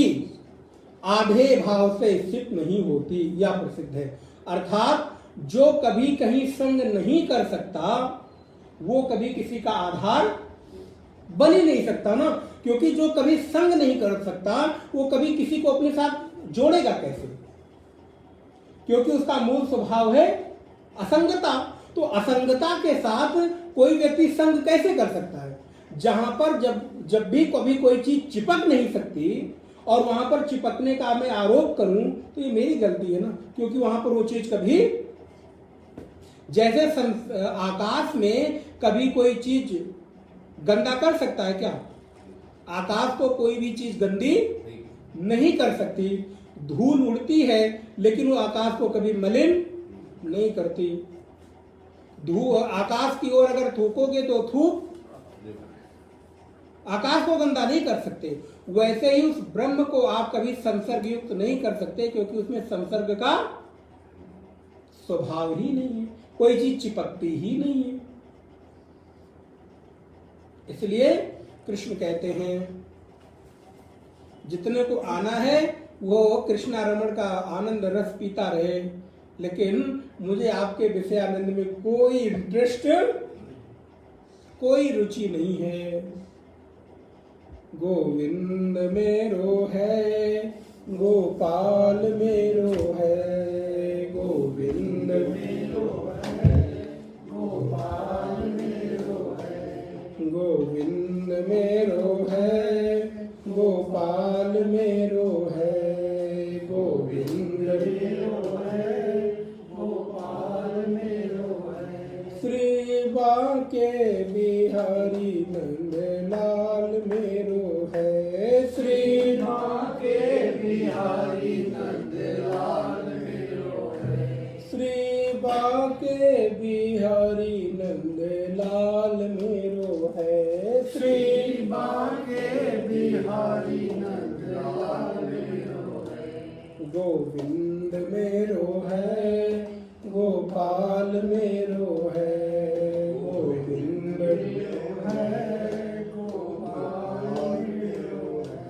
आधे भाव से स्थित नहीं होती, यह प्रसिद्ध है। अर्थात जो कभी कहीं संग नहीं कर सकता वो कभी किसी का आधार बन ही नहीं सकता ना, क्योंकि जो कभी संग नहीं कर सकता वो कभी किसी को अपने साथ जोड़ेगा कैसे, क्योंकि उसका मूल स्वभाव है असंगता। तो असंगता के साथ कोई व्यक्ति संग कैसे कर सकता है? जहां पर जब भी कभी कोई चीज चिपक नहीं सकती और वहां पर चिपकने का मैं आरोप करूं तो ये मेरी गलती है ना, क्योंकि वहां पर वो चीज कभी, जैसे आकाश में कभी कोई चीज गंदा कर सकता है क्या? आकाश को कोई भी चीज गंदी नहीं कर सकती। धूल उड़ती है लेकिन वो आकाश को कभी मलिन नहीं करती। आकाश की ओर अगर थूकोगे तो थूक आकाश को गंदा नहीं कर सकते। वैसे ही उस ब्रह्म को आप कभी संसर्ग युक्त नहीं कर सकते, क्योंकि उसमें संसर्ग का स्वभाव ही नहीं है, कोई चीज चिपकती ही नहीं है। इसलिए कृष्ण कहते हैं जितने को आना है वो कृष्णारमण का आनंद रस पीता रहे, लेकिन मुझे आपके विषयानंद में कोई इंटरेस्ट, कोई रुचि नहीं है। गोविंद मेरो है, गोपाल मेरो है, गोविंद मेरो है, गोपाल मेरो है, गोविंद मेरो है, गोपाल मेरो है, गोविंद मेरो है, गोपाल मेरो है। श्री बांके बिहारी नंदलाल मेरो है, श्री बांके बिहारी नंदलाल मेरो है, श्री बांके बिहारी नंदलाल मेरो है, श्री बांके बिहारी नंदलाल मेरो है। गोविंद मेरो है, गोपाल मेरो है, गोविंद मेरो है, गोपाल मेरो है।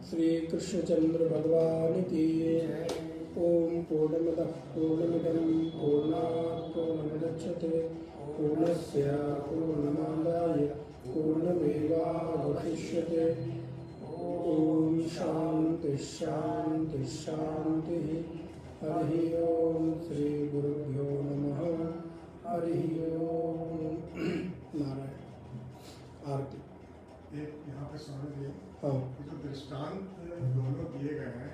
श्री कृष्णचंद्र भगवान की ओम पूर्णमदः पूर्णमिदं पूर्णात् पूर्णमुदच्यते पूर्णस्य पूर्णमादाय पूर्णमेवावशिष्यते। ओम शांति शांति शांति। हरि ओम। श्री गुरुभ्यो नमः। हरि ओम। नारायण। आरती। एक यहाँ पे स्वामी जी, हाँ, जो दृष्टांत दोनों दिए गए हैं,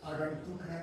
आगंतुक है